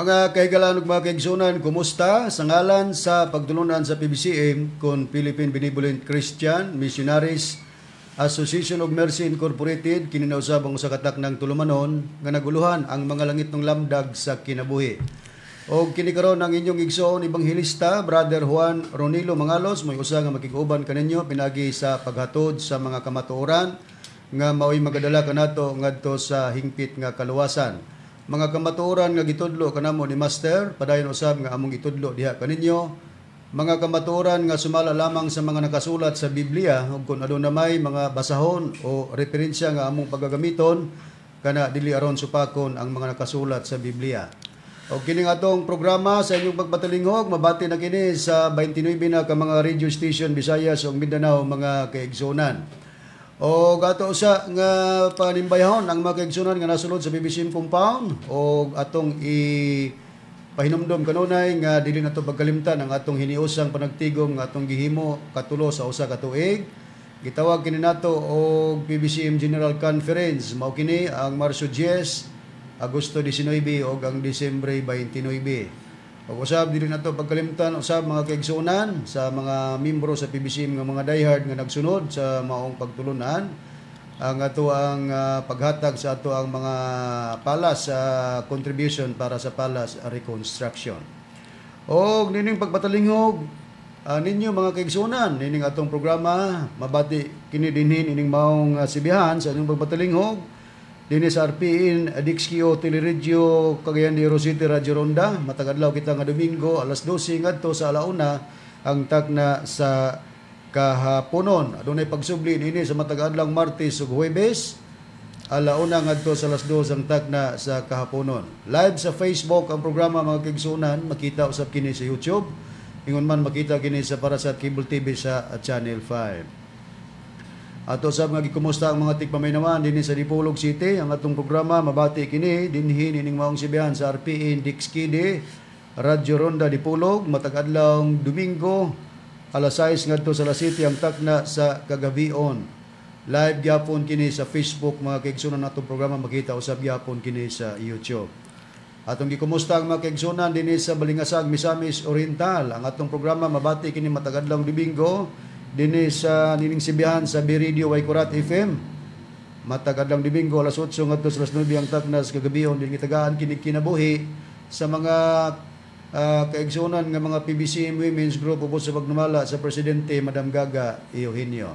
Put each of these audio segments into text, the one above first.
Mga kaigalan ug mga kaigsunan, kumusta? Sa ngalan sa pagtulunan sa PBCM kon Philippine Benevolent Christian Missionaries Association of Mercy Incorporated, kininausab ang usa ka taknang tulumanon nga naguluhan ang mga langit ng lamdag sa kinabuhi. O kinikaron ang inyong igsoon ebanghelista, Brother Juan Ronilo Mangalos, may usa nga makig-uban kaninyo pinagi sa paghatod sa mga kamatuoran nga mao'y magadala kanato ngadto sa hingpit nga kaluwasan. Mga kamatuoran nga gitudlo kanamo ni Master, padayon usab nga among itudlo diha kaninyo. Mga kamatuoran nga sumala lamang sa mga nakasulat sa Biblia ug kun aduna may mga basahon o referensya nga among pagagamiton kana dili aron supakon ang mga nakasulat sa Biblia. O kining atong programa sa inyong pagpatalinghog, mabati na kini sa 29 na ka mga radio station Visayas ug Mindanao mga kaigsunan. O gato usa nga panimbayahon ang mga kaigsunan nga nasulod sa BBC compound o atong pahinumdom kanunay nga dili nato pagkalimtan ang atong hiniusang panagtigom nga atong gihimo katulo sa usa ka tuig. Gitawag kini nato og PBCM General Conference, mao kini ang Marso 10, Agosto 19 ug ang Disyembre 29. Ug usab dili nato pagkalimtan usab mga kaigsunan sa mga miyembro sa PBCM nga mga diehard nga nagsunod sa maong pagtulunan ang ato ang paghatag sa ato ang mga palas sa contribution para sa palas reconstruction. Og nining pagpatalinghog ninyo mga kaigsunan, nining atong programa mabati kini dinhin ining maong sibihan sa inyong pagpatalinghog dinhi sa RPN Adixio Teleregio Cagayan de Oro City Radyo Ronda. Matag adlaw kita nga Domingo alas 12 ngadto sa alauna ang takna sa kahaponon. Adunay pagsubli dinhi sa matag adlaw Martes ug Huwebes alauna ngadto sa alas 2 ang takna sa kahaponon. Live sa Facebook ang programa mga kaigsunan, makita usab kini sa YouTube. Ingon man makita kini sa Parasat Cable TV sa Channel 5. Ato sab nga gikumusta ang mga tigpamaynawan dinhi sa Dipolog City. Ang atong programa mabati kini dinhi ning maong sibihan sa RPN Dixkide Radyo Ronda Dipolog matag adlaw Domingo alas 6 ngadto sa alas 7 ang takna sa kagabion. Live gyapon kini sa Facebook mga kaigsunan atong programa, makita usab gyapon kini sa YouTube. Atong gikumusta ang mga kaigsunan dinhi sa Balingasag, Misamis Oriental. Ang atong programa mabati kini matag adlaw Domingo dinhi sa nining sibihan sa B-Radio Waikurat FM matag adlaw Domingo alas 8 ngadto sa alas 9 ang takna sa kagabion. Dinhi tagaan kini kinabuhi sa mga kaigsunan nga mga PBCM Women's Group ubos sa pagnumala sa Presidente Madam Gaga Eugenio.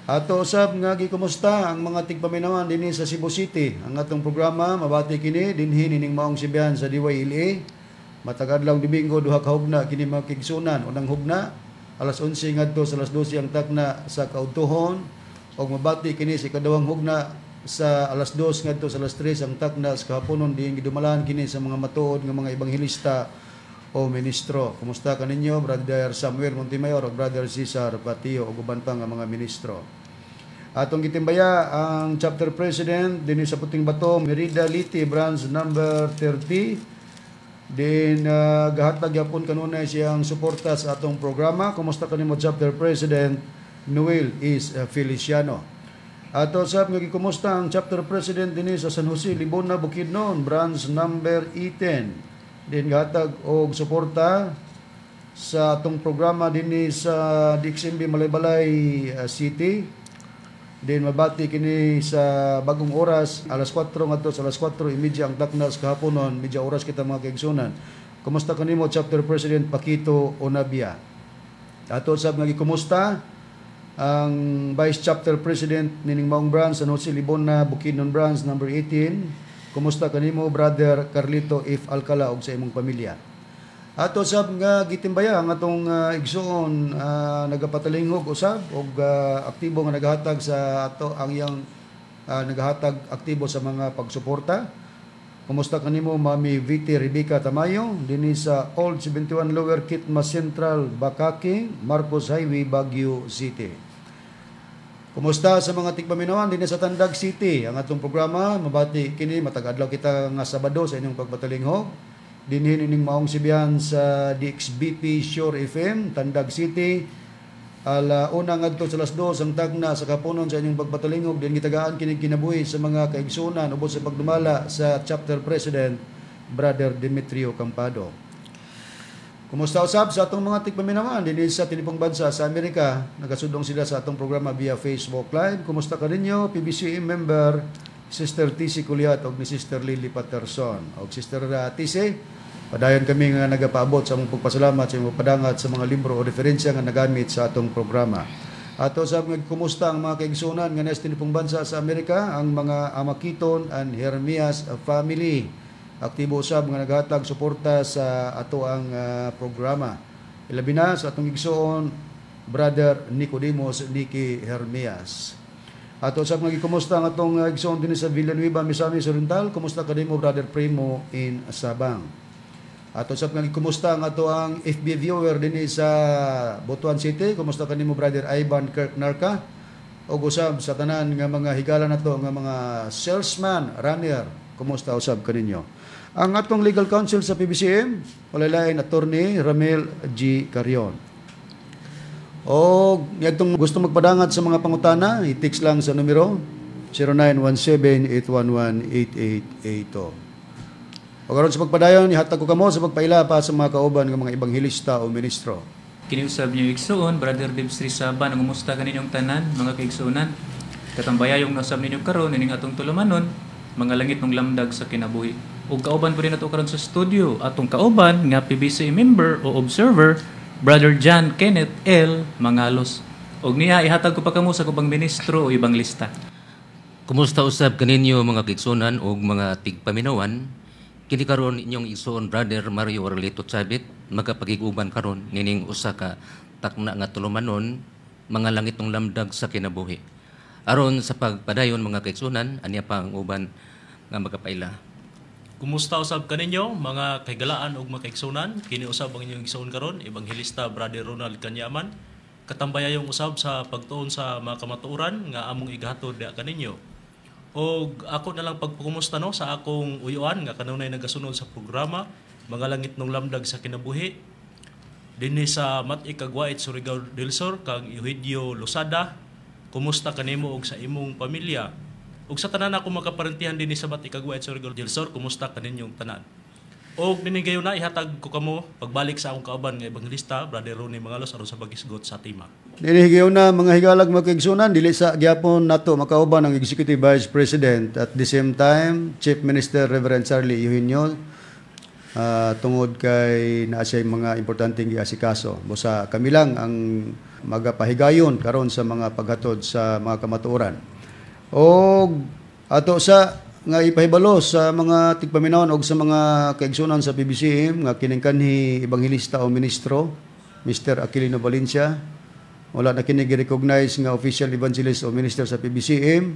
Ato usab nga gikumusta ang mga tigpaminawan dinhi sa Cebu City. Ang atong programa mabati kini dinhi nining maong sibihan sa DYLA matag adlaw Domingo duha ka hugna kini mga kaigsunan. Unang hugna alas 11 ngadto sa alas 12 ang takna sa kaudtohon ug mabati kini sa kadawang hugna sa alas 2 ngadto sa alas 3 ang takna sa kahaponon diin gidumalaan kini sa mga matuod nga mga ebanghelista o ministro. Kumusta kaninyo Brother Samuel Montemayor ug Brother Cesar Patio ug uban pa nga mga ministro. Atong gitimbaya ang chapter president dinhi sa Puting Bato, Merida Liti branch number 30. Din gahatag yapon kanunay siyang suporta sa atong programa. Kumusta kanimo chapter president Noel is Feliciano. Ato sab nga gikumusta ang chapter president dinhi sa San Jose Libona Bukidnon branch number 18. Din gahatag og suporta sa atong programa dinhi sa Diximbi Malaybalay City. Din mabati kini sa bagong oras alas 4 ngadto sa alas 4:30 ang takna sa kahaponon, medya oras kita mga kaigsunan. Kumusta kanimo chapter president Paquito Onabia? Ato sab nga gikumusta ang vice chapter president nining maong branch San Jose Libona Bukidnon branch number 18. Kumusta kanimo Brother Carlito F. Alcala ug sa imong pamilya? Ato sab nga gitimbaya ang atong igsoon nagapatalinghog usab og aktibo nga nagahatag sa ato ang iyang nagahatag aktibo sa mga pagsuporta. Kumusta kanimo Mami Viti Rebecca Tamayo dinhi sa Old 71 Lower Kitma Central, Bakaking, Marcos Highway, Baguio City. Kumusta sa mga tigpaminawan dinhi sa Tandag City? Ang atong programa mabati kini matag adlaw kita nga Sabado sa inyong pagpatalinghog. Dinhi ning maong sibihan sa DXBP Shore FM Tandag City una ngadto sa alas 2 ang tagna sa kapunon sa inyong pagpatalingog din gitagaan kini kinabuhi sa mga kaigsunan ubos sa pagdumala sa chapter president Brother Demetrio Campado. Kumusta usab sa atong mga tigpaminawan dinhi sa tinipong bansa sa Amerika? Nagasudong sila sa atong programa via Facebook Live. Kumusta ka ninyo? PBCM member Sister TC Culiat og ni Sister Lily Patterson. Og Sister TC, padayon kami nga nagapaabot sa among pagpasalamat sa imong padangat sa mga libro o referensya nga nagamit sa atong programa. Ato sa mga kumusta ang mga kaigsunan nga nasa tinipong bansa sa Amerika, ang mga Amakiton and Hermias family. Aktibo usab nga naghatag suporta sa ato ang programa. Ilabi na sa atong igsoon Brother Nicodemos Nicky Hermias. Ato usab nga gikumusta ang atong igsoon dinhi sa Villanueva, Misamis Oriental. Kumusta kadimo Brother Primo in Sabang. Ato usab nga gikumusta ang ato ang FB viewer dinhi sa Butuan City. Kumusta kanimo Brother Ivan Kirk Narca? Og usab sa tanan nga mga higala nato nga mga salesman, runner. Kumusta usab kaninyo? Ang atong legal counsel sa PBCM, walalain Attorney Ramel G. Carion. O yagtong gusto magpadangat sa mga pangutana, i-text lang sa numero 0917-811-8882. O karon sa pagpadayon, ihatag ko kamo sa pagpaila pa sa mga kauban ng mga ibanghilista o ministro. Kiniusab niyo igsoon, Brother Debstri Saban, ang umusta kaninyong tanan, mga kaigsunan. Katambaya yung nasab ninyo karon ining atong tulumanon, mga langit ng lamdag sa kinabuhi. Ug kauban po rin nato karon sa studio, atong kauban nga PBC member o observer, Brother John Kenneth L. Mangalos. Og niya ihatag ko pa kamo sa kubang ministro o ibang lista. Kumusta usab kaninyo mga kaigsunan o mga tigpaminawan? Kini karon inyong igsoon Brother Mario Orlito Chabit, magapagiguban karon nining usa ka takna nga tulumanon, mga langit ng lamdag sa kinabuhi. Aron sa pagpadayon mga kaigsunan, aniya pa ang uban nga magapaila. Kumusta usab kaninyo mga kahigalaan ug mga kaigsunan? Kini usab ang inyong igsoon karon, Ebanghilista Brother Ronald Kanyaman. Katambaya yung usab sa pagtuon sa mga kamatuoran nga among igahatod dia kaninyo. Og ako na lang pagpukumusta no sa akong uyuan nga kanunay nagasunod sa programa Mga Langit ng Lamdag sa Kinabuhi. Dinhi sa Mat-i Kagwait, Surigao del Sur kang Eugenio Losada. Kumusta kanimo og sa imong pamilya? Ug sa tanan ako makaparentihan dinhi sa Mat-i Kagwait, Surigao del Sur, kumusta kaninyong tanan? Og dinigayon na ihatag ko kamo pagbalik sa akong kauban nga Ebanghilista Brother Ronnie Mangalos aron sa pagisgot sa tema. Dinigayon na mga higalag mga kaigsunan, dili sa gyapon nato makauban ang Executive Vice President at the same time Chief Minister Reverend Charlie Eugenio tungod kay naa siya mga importanteng giasikaso. Busa kami lang ang magapahigayon karon sa mga paghatod sa mga kamatuoran. Og ato sa nga ipahibalo sa mga tigpaminawan og sa mga kaigsunan sa PBCM nga kining kanhi Ebanghilista o ministro Mr. Aquilino Valencia, wala na kini gi-recognize nga official evangelist o minister sa PBCM.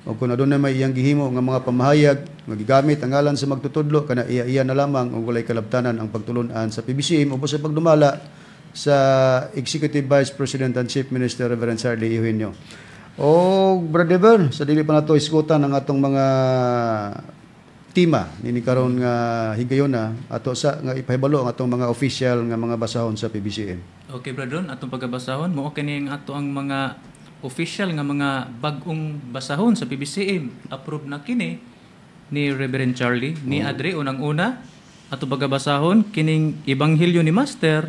O kung adunay may iyang gihimo nga mga pamahayag nga gigamit ang ngalan sa magtutudlo kana iya na lamang ug walay kalabtanan ang pagtulon-an sa PBCM ubos sa pagdumala sa Executive Vice President and Chief Minister Reverend Charlie Eugenio. O Brother Ber, sa dili pa nato isgutan ang atong mga tema nini karon nga higayon na ato sa nga ipahibalo ang atong mga official nga mga basahon sa PBCM. Okay, Brother, atong pagabasahon mo kini ang ato ang mga official nga mga bag-ong basahon sa PBCM. Approve na kini ni Reverend Charlie ni Adre unang una ato pagabasahon kining Ebanghelyo ni Master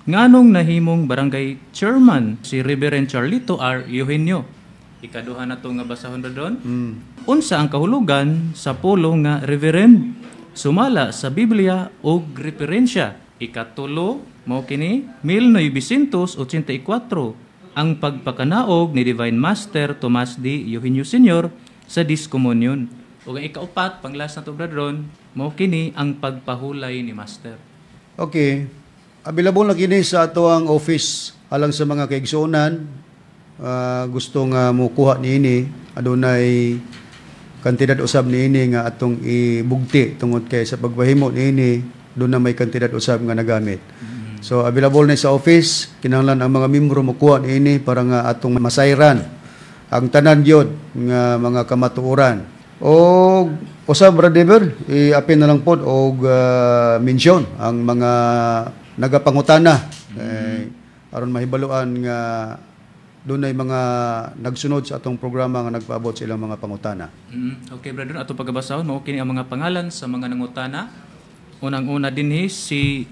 nganong nahimong barangay chairman si Reverend Charlito R. Eugenio. Ikaduha na to nga basahon ra doon. Unsa ang kahulugan sa pulo nga reverend? Sumala sa Biblia og referensya. Ikatulo mao kini 1984 ang pagpakanaog ni Divine Master Tomas D. Eugenio Sr. sa Discommunion. Ug ang ikaupat panglas na to bradron mao kini ang pagpahulay ni Master. Okay. Available na kini sa ato ang office alang sa mga kaigsunan. Gusto nga mukuha niini adunay kantidad usab niini nga atong ibugti tungod kay sa pagpahimo niini doon na may kantidad usab nga nagamit. So available na sa office, kinahanglan ang mga miyembro mukuha niini para nga atong masayran ang tanan gyud nga mga kamatuoran. O usab Brother, i-apin na lang pod og mention ang mga nagapangutana aron mahibaluan nga doon ay mga nagsunod sa atong programa nga nagpaabot sa ilang mga pangutana. Okay, brother, ato pagabasahon mao kini ang mga pangalan sa mga nangutana. Unang-una dinhi si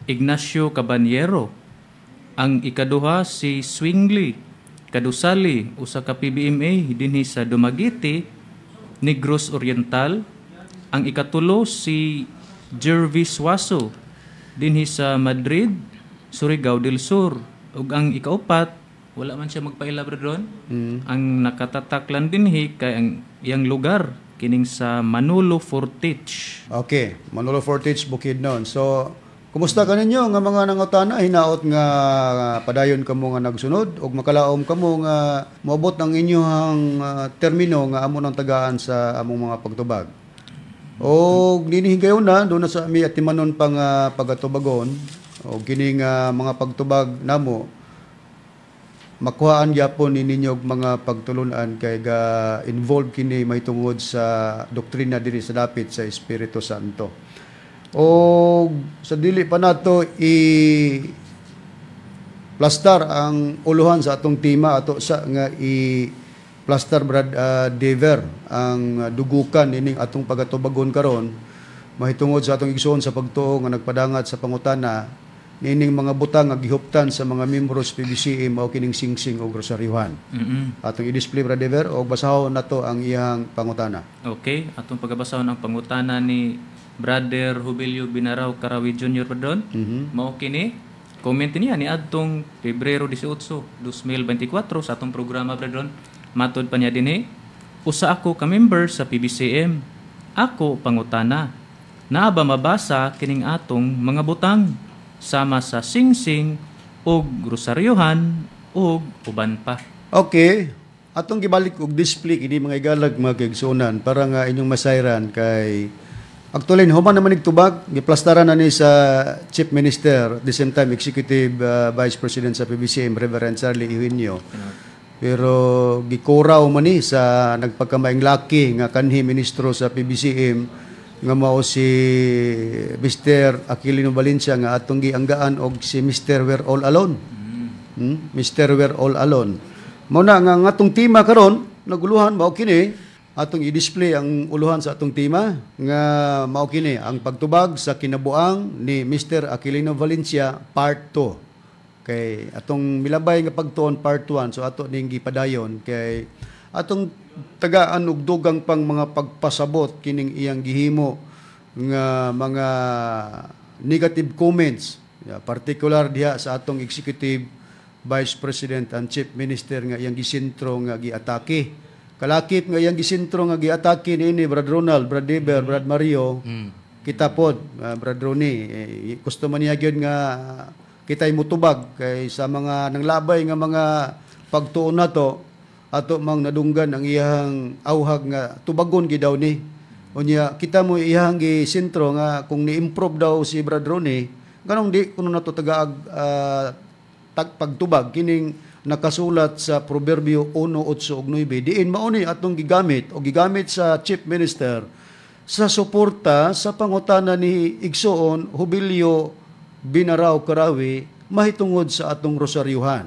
Ignacio Cabanyero, ang ikaduha si Swingli Kadusali, usa ka PBMA dinhi sa Dumaguete, Negros Oriental. Ang ikatulo si Jervis Waso dinhi sa Madrid, Surigao del Sur. Ug ang ikaupat, wala man siya magpaila brother. Ang nakatatak lang dinhi kay ang iyang lugar kining sa Manolo Fortich. Okay, Manolo Fortich, Bukidnon. So, kumusta ka ninyo nga mga nangutana? Hinaot nga padayon kamo nga nagsunod ug makalaom kamo nga moabot ang inyong termino nga amo nang tagaan sa among mga pagtubag. O dinihigayon na doon na sa ami at timanon pang pagatubagon o kining mga pagtubag namo makuhaan gyapon ninyo mga pagtulunan kay ga involved kini may tungod sa doktrina diri sa dapit sa Espiritu Santo. O sa dili pa nato plastar ang uluhan sa atong tema ato sa nga Plaster Brad Dever ang dugukan ining atong pagatubagon karon mahitungod sa atong igsoon sa pagtuo nga nagpadangat sa pangutana nining mga butang nga gihuptan sa mga membro sa PBCM mao kining singsing o grosaryuhan. Atong i-display Brad Dever o basahon nato ang iyang pangutana. Okay, atong pagabasahon ang pangutana ni Brother Jubilio Binaraw Karawi Jr. Padon. Mao kini comment niya ni adtong Pebrero 18, 2024 sa atong programa Bradon. Matod pa niya dinhi, usa ako ka member sa PBCM. Ako pangutana. Naa ba mabasa kining atong mga butang sama sa singsing ug grosaryuhan ug uban pa? Okay, atong gibalik og display kini mga igalag mga kaigsunan para nga inyong masayran kay actually human naman nigtubag giplastaran na ni sa Chief Minister at the same time Executive Vice President sa PBCM Reverend Charlie Eugenio. Pero gikuraw man ni sa nagpagkamaing laki nga kanhi ministro sa PBCM nga mao si Mr. Aquilino Valencia nga atong gianggaan og si Mr. We're All Alone. Mr. We're All Alone. Mao na nga atong tema karon naguluhan mao kini atong i-display ang uluhan sa atong tema nga mao kini ang pagtubag sa kinabuang ni Mr. Aquilino Valencia Part 2. Kay atong milabay nga pagtuon part 1 so ato ning gipadayon kay atong tagaan og dugang pang mga pagpasabot kining iyang gihimo nga mga negative comments particular diha sa atong Executive Vice President and Chief Minister nga iyang gisentro nga giatake. Kalakip nga iyang gisentro nga giatake niini Brad Ronald, Brad Deber, Brad Mario. Kita pod Brad Ronnie gusto man niya gyud nga kitay mutubag kay sa mga nanglabay nga mga pagtuon nato ato mang nadunggan ang iyang awhag nga tubagon gid daw ni unya kita mo iyang gi sentro nga kung ni-improve daw si Brad Ronnie ganong di kuno nato tagaag pagtubag kining nakasulat sa Proverbio 1:8 ug 9 diin mao ni atong gigamit o gigamit sa Chief Minister sa suporta sa pangutana ni Igsoon Jubilio Binaraw Karawi mahitungod sa atong rosaryuhan.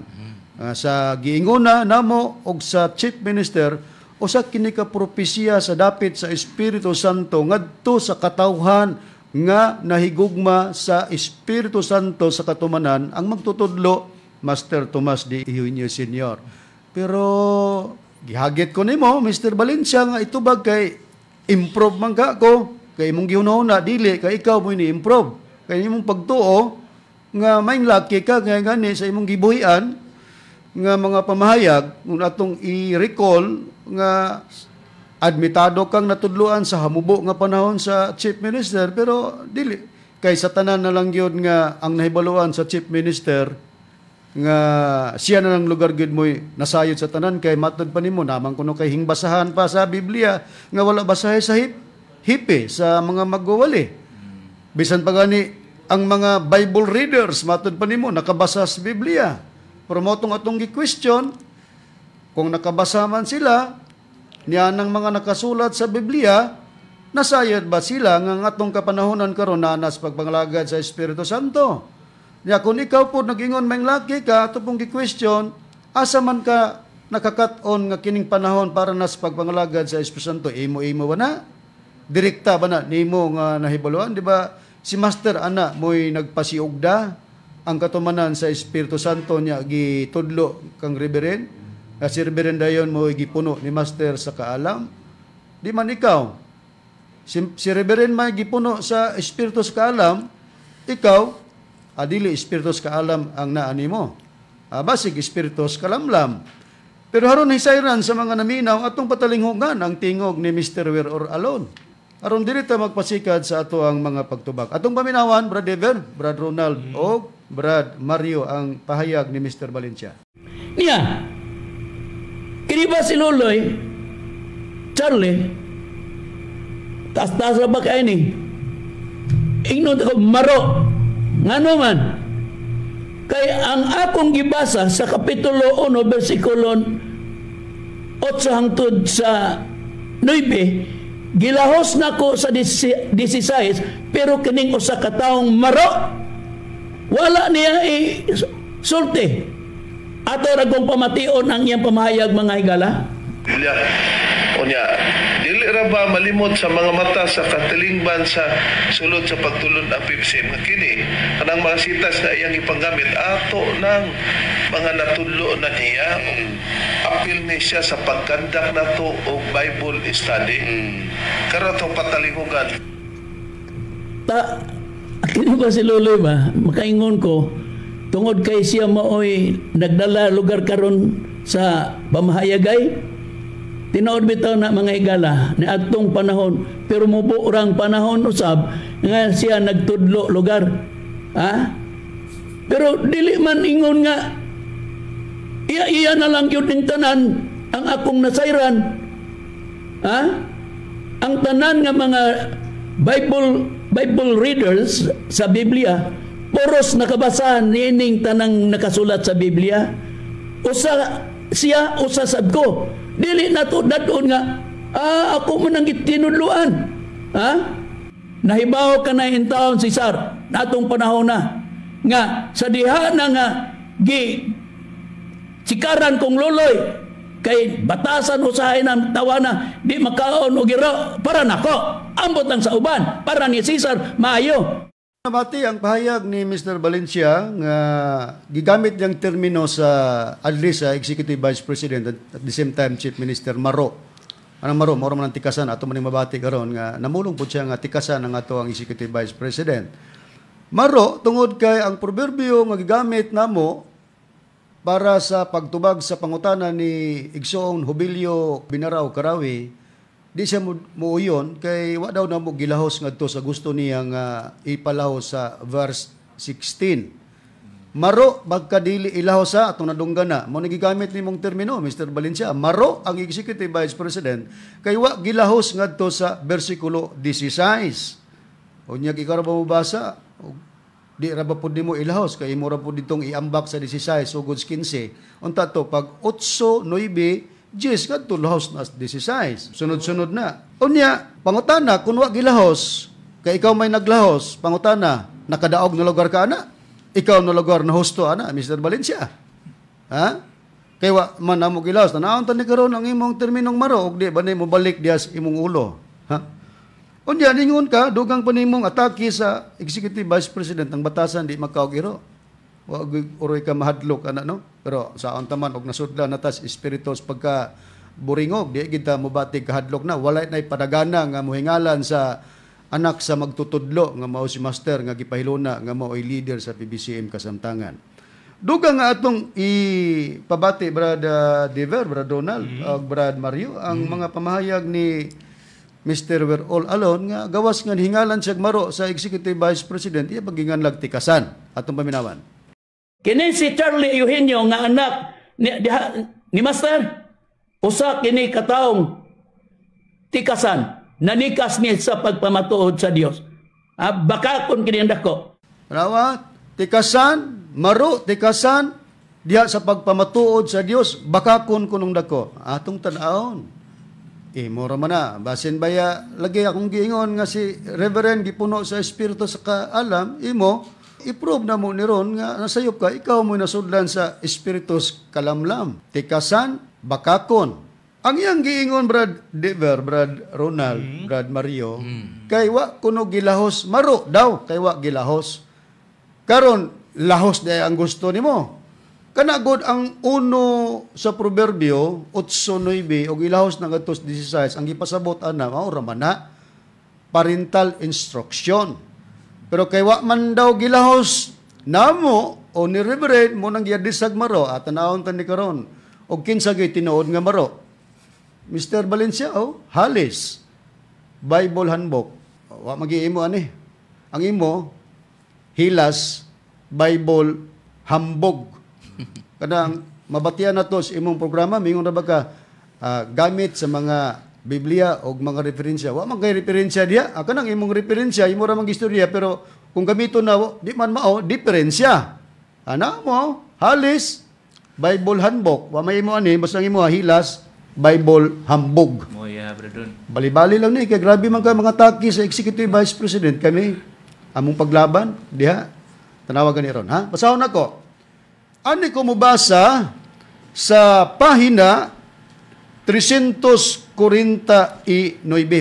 Sa giinguna namo og sa Chief Minister usa kini ka propesya sa dapit sa Espiritu Santo ngadto sa katawhan nga nahigugma sa Espiritu Santo sa katumanan ang magtutudlo Master Tomas D. Eugenio Sr. Pero gihagit ko nimo Mr. Valencia nga itubag kay improve man ka ko kay imong gihunahuna dili kay ikaw mo ni-improve. Kaya imong pagtuo nga maing laki ka kaya gani sa imong gibuhian nga mga pamahayag kung atong i-recall nga admitado kang natudluan sa hamubo nga panahon sa Chief Minister pero dili kay sa tanan na lang gyud nga ang nahibaluan sa Chief Minister nga siya na lang lugar gyud mo'y nasayod sa tanan kay matod pa nimo naman kuno kay hingbasahan pa sa Biblia nga wala basahe sa hipi sa mga magwawali. Bisan pa gani ang mga Bible readers matod pa nimo nakabasa sa Biblia. Pero motong atong gi-question kung nakabasa man sila niya ng mga nakasulat sa Biblia, nasayod ba sila nga atong kapanahonan karon nanas pagpangalagad sa Espiritu Santo? Niya kung ikaw po nag-ingon may laki ka ato pong gi-question asa man ka nakakat-on nga kining panahon para nas pagpangalagad sa Espiritu Santo, imo-imo ba na? Direkta ba na nimo nga nahibaluan? Di ba si Master ana mo'y nagpasiugda ang katumanan sa Espiritu Santo niya gitudlo kang Reverend? Si Reverend dayon mo'y gipuno ni Master sa kaalam? Di man ikaw. Si Reverend may gipuno sa Espiritu sa kaalam, ikaw, adili Espiritu sa kaalam ang naani mo. Basig Espiritu sa kalamlam. Pero haron hisayran sa mga naminaw atong patalinghugan ang tingog ni Mr. We're All Alone. Aron dili ta magpasikad sa ato ang mga pagtubag. Atong paminawan, Brad Dever, Brad Ronald, o Brad Mario ang pahayag ni Mr. Valencia. Niya, kini ba si Loloy, Charlie, taas-taas na ba kayo ni? Ingnon ako, maro, nga naman, kay ang akong gibasa sa Kapitulo 1, versikulo 8 hangtod sa 9, gilahos na ko sa 16, pero kining usa ka taong maro, wala niya sulti. Ato ra kong pamation ang iyang pamahayag, mga higala. Unya, dili ra ba malimot sa mga mata sa katilingban sa sulod sa pagtulod ang PBCM nga kini kanang mga sitas na iyang ipanggamit ato ng mga natudlo na niya apil ni siya sa pagkandak nato og Bible study karon tong patalinghugan kini ba si Loloy ba makaingon ko tungod kay siya maoy nagdala lugar karon sa pamahayagay. Tinood bitaw na mga higala ni atong panahon, pero mubo orang panahon usab nga siya nagtudlo lugar. Pero dili man ingon nga iya na lang yun ng tanan ang akong nasayran. Ang tanan nga mga Bible readers sa Biblia, puros nakabasa nining tanang nakasulat sa Biblia. Usa siya, usa sad ko. Dili na to dadon nga, ako mo nang tinudluan. Nahibaw ka na in taon si Sar, natong panahon na. Nga, sa diha na nga, sikaran kong Loloy, kay batasan usahay ng tawana, di makaon o giro, para nako, ambot lang sa uban, para ni Cesar, maayo. Nabati ang pahayag ni Mr. Valencia nga gigamit niyang termino sa adli sa Executive Vice President at the same time Chief Minister Maro. Anong Maro? Maro man ang tikasan. Ato man yung mabati karon nga namulong po siya nga tikasan ng ato ang Executive Vice President. Maro, tungod kay ang proverbio nga gigamit namo para sa pagtubag sa pangutana ni Igsoon Jubilio Binarao Karawi, di siya muuyon kay wa daw na mo gilahos ngadto sa gusto niya nga ipalahos sa verse 16. Maro bagkadili ilahos sa atong nadunggan na mo nagigamit nimong termino Mr. Valencia. Maro ang Executive Vice President kay wa gilahos ngadto sa bersikulo 16. Unya ikaw ra ba mabasa? Di ra ba pud nimo ilahos kay imo ra pud ditong iambak sa 16 ugod 15. Unta to pag 8 9 Diyos ka tulahos na 16. Sunod-sunod na. Unya, pangutana, kung wag gilahos, kay ikaw may naglahos, pangutana, nakadaog na lugar ka na? Ikaw na lugar na husto, ana, Mr. Valencia. Kaya man na mo gilahos, nanaon tani karon ang imong terminong maro, og di, ba mo balik dias imong ulo? Unya, ningon ka, dugang pa nimong atake sa Executive Vice President, ang batasan, di makaogiro. Wag uroy ka mahadlok ana no, pero sa taman og nasudlan natas espiritos pagka buringog di kita mobatig kahadlok na walay nay padagana nga mohingalan sa anak sa magtutudlo nga mao si Master nga gipahiluna nga mao ay leader sa PBCM kasamtangan. Duga nga atong ipabati Brad Dever, Brad Donald, Brad Mario ang mga pamahayag ni Mr. We're All Alone nga gawas nga hingalan siya maro sa Executive Vice President iya pagingan lagtikasan atong paminawan. Kini si Charlie Eugenio nga anak ni Master, usa kini kataong tikasan, nanikas niya sa pagpamatuod sa Dios. Baka kung kini dako. Rawat, tikasan, maro, tikasan, diha sa pagpamatuod sa Dios, baka kun kunong dako. Atong tan-aon. Mura man na. Basin baya, lagi akong giingon nga si Reverend gipuno sa Espiritu sa kaalam, imo, I-prove na mo ni ron nga nasayop ka, ikaw mo'y nasudlan sa espiritus kalamlam, tikasan, bakakon. Ang iyang giingon, Brad Dever, Brad Ronald, Brad Mario, kay wa kuno gilahos, maro daw, kay wa gilahos. Karon lahos na ang gusto nimo. Kanagod ang uno sa proverbio, 8:9, o gilahos ng atos 16, ang ipasabot ana, maura man na, parental instruction. Pero kay wa man daw gilahos namo o ni Reverend mo nang giadisag maro at tanawon tan ni karon og kinsa gay tinuod nga maro. Mr. Valencia, halis Bible handbook. Wa magiimo ani. Ang imo hilas Bible hambog. Kanang mabatian nato sa imong programa mingon ra ba ka gamit sa mga Biblia o mga referensya. Wa man kay referensya diya. Kanang imong referensya, imo ra mang istorya, pero kung gamito na, di man mao, diferensya. Ana mo, halis, Bible handbook. Wa may imo ani, basta imo hilas, Bible hambog. Moya, brethren. Bali-bali lang ni, kaya grabe man ka mga taki sa Executive Vice President kami. Among paglaban, diha. Tanawagan ni ron, ha? Basahon ako. Ani ko mubasa sa pahina 349.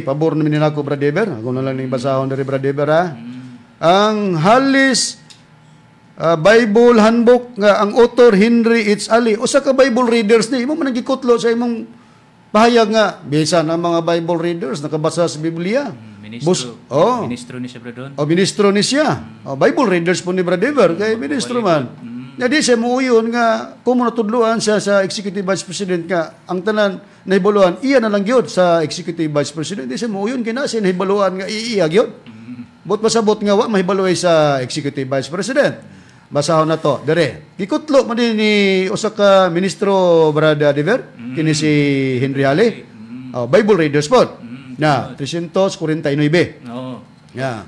Pabor namin nako, Brad Dever. Ako na lang yung basahon dari Brad Dever, ha? Ang halis Bible handbook nga ang author Henry H. Ali. Usa ka Bible readers ni imo man nagikutlo sa imong pahayag nga bisan ang mga Bible readers nakabasa sa Biblia. Ministro. Ministro ni siya, brethren. Ministro ni siya. Bible readers po ni Brad Dever kay ministro man. Nga di siya muuyon nga kung natudluan siya sa Executive Vice President nga ang tanan nahibaluan, iya na lang gyud sa Executive Vice President. Di siya muuyon kina siya nahibaluan nga iya gyud. Bot pasabot nga wa mahibaluay sa Executive Vice President. Basahon na to. Dere. Gikutlo man din ni usa ka ministro, Brad Dever, kini si Henry Ali. Bible readers po. Na 349. Oo. Yeah.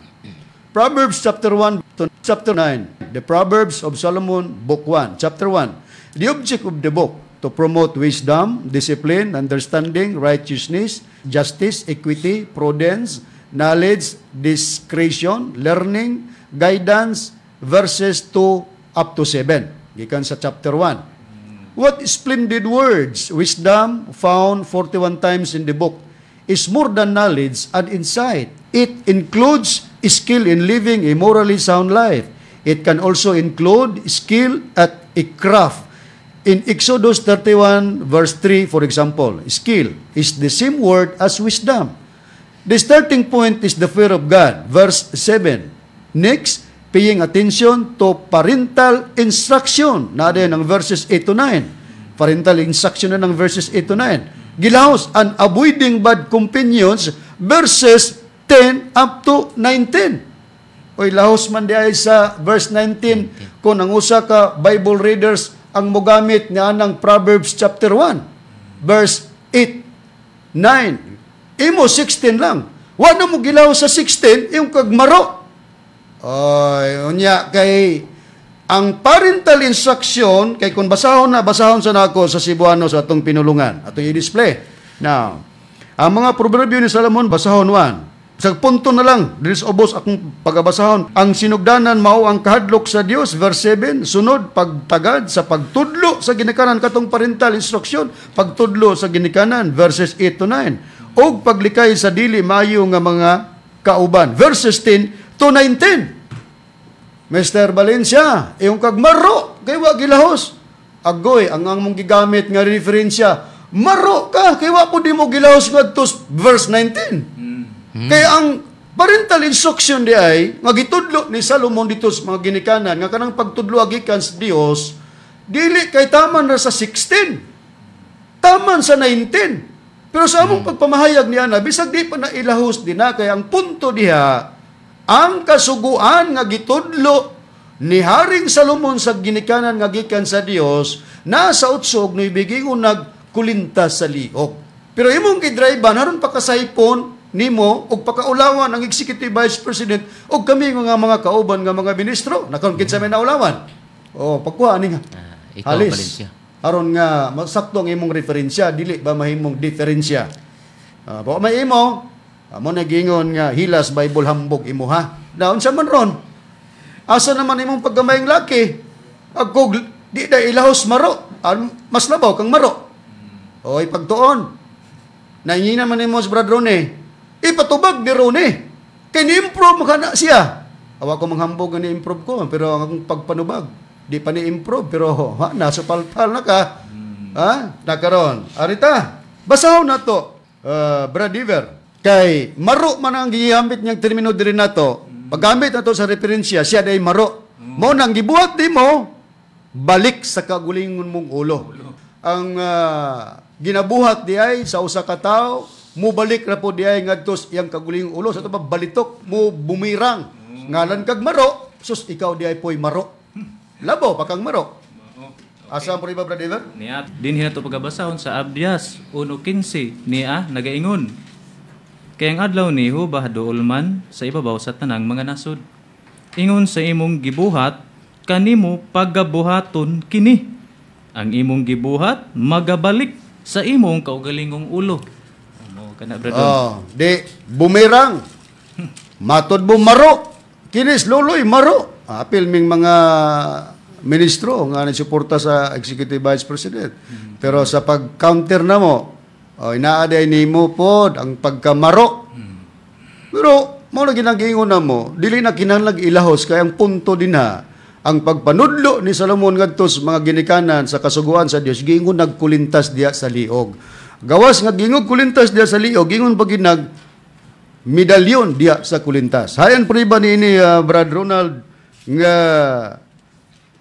Proverbs chapter 1 to chapter 9. The Proverbs of Solomon, book 1, chapter 1. The object of the book, to promote wisdom, discipline, understanding, righteousness, justice, equity, prudence, knowledge, discretion, learning, guidance, verses 2 up to 7. Gikan sa chapter 1. What splendid words, wisdom found 41 times in the book, is more than knowledge and insight. It includes skill in living a morally sound life. It can also include skill at a craft. In Exodus 31 verse 3, for example, skill is the same word as wisdom. The starting point is the fear of God. Verse 7. Next, paying attention to parental instruction. Nada ng verses 8 to 9. Parental instruction na ng verses 8 to 9. Gilahos, and avoiding bad companions, verses 10 up to 19. Oy, lahos man di ay sa verse 19, kung ang usa ka Bible readers ang mogamit nga ng Proverbs chapter 1, verse 8, 9. Imo 16 lang. Wa na mo gilaw sa 16, yung kagmaro. Oy, unya kay ang parental instruction, kay kung basahon sa nako sa Cebuano sa atong pinulungan, atong i-display. Now, ang mga proverbio ni Solomon, basahon 1. Sa punto na lang, dinis obos akong pagabasahon. Ang sinugdanan mao ang kahadlok sa Dios, verse 7. Sunod, pagtagad sa pagtudlo sa ginikanan, katong parental instruction, pagtudlo sa ginikanan, verses 8 to 9. O paglikay sa dili maayo nga mga kauban, verses 10 to 19. Mr. Valencia, iyong kagmaro, kay wa gilahos. Agoy, ang mong gigamit nga referensya, maro ka, kay wa po di mo gilahos nga to verse 19. Kaya ang parental instruction di ay, nga gitudlo ni Solomon dito sa mga ginikanan, nga kanang pagtudlo agikan sa Dios, dili kay taman na sa 16, taman sa 19. Pero sa among pagpamahayag niya na, bisag di pa na ilahos din na, kaya ang punto diha, ang kasuguan nga gitudlo ni Haring Solomon sa ginikanan nga gikan sa Dios, nasa utsog no ibiging nagkulinta sa liok. Pero imong gidriban, haron pa kasaypon, nimo og pakaulawan ang Executive Vice President og kami nga mga kauban nga mga ministro nakon sa may naulawan. Pagkuha ani nga. Ikaw, halis. Valencia. Aron nga masakto ang imong referensya, dili ba mahimong diferensya. Ba may imo amo nagingon nga hilas Bible hambog imo ha. Daon sa man ron. Asa naman imong paggamayng laki? Agkog di da ilahos maro. Mas labaw kang maro. Oy pagtuon. Nangina man nimo si Brad Rone. Ipatubag ni Rone. Kay ni-improve makana siya. Awa ko manghambog nga ni-improve ko, pero ang pagpanubag, di pa ni-improve, pero nasa palpal na ka. Nakaroon. Arita, basahon na to, Brad Iver. Kay maro man ang gihambit niyang termino diri nato. Paggamit na to sa referensya, siya day maro. Mo nang gibuhat di mo, balik sa kagulingon mong ulo. Ang ginabuhat di ay sa usa ka tawo, mo balik ra po di ay ngadto iyang kagulingong ulo sa to balitok mo bumirang. Ngalan kag maro, sus ikaw di ay poy maro. Labo pa kang maro. Asa ang priba Brad Iver? Niya dinhi nato pagabasahon sa Abdias 1:15 niya nagaingon. Kay ang adlaw ni hubah duol man sa ibabaw sa tanang mga nasod. Ingon sa imong gibuhat kanimo pagabuhaton kini. Ang imong gibuhat magabalik sa imong kaugalingong ulo. Ano kana brother? Di bumirang. Matod mo maro. Kinis luloy maro. Apil ming mga ministro nga nagsuporta sa Executive Vice President. Pero sa pag-counter na mo, inaaday ni mo po ang pagkamaro. Pero mo na ginagingon na mo, dili na kinahanglan ilahos kay ang punto din ha. Ang pagpanudlo ni Solomon ngadtos mga ginikanan sa kasuguan sa Dios gingon nagkulintas diya sa liog. Gawas nga gingog kulintas diya sa liog, gingon paginag medalyon diya sa kulintas. Hayan priba ni Brad Ronald nga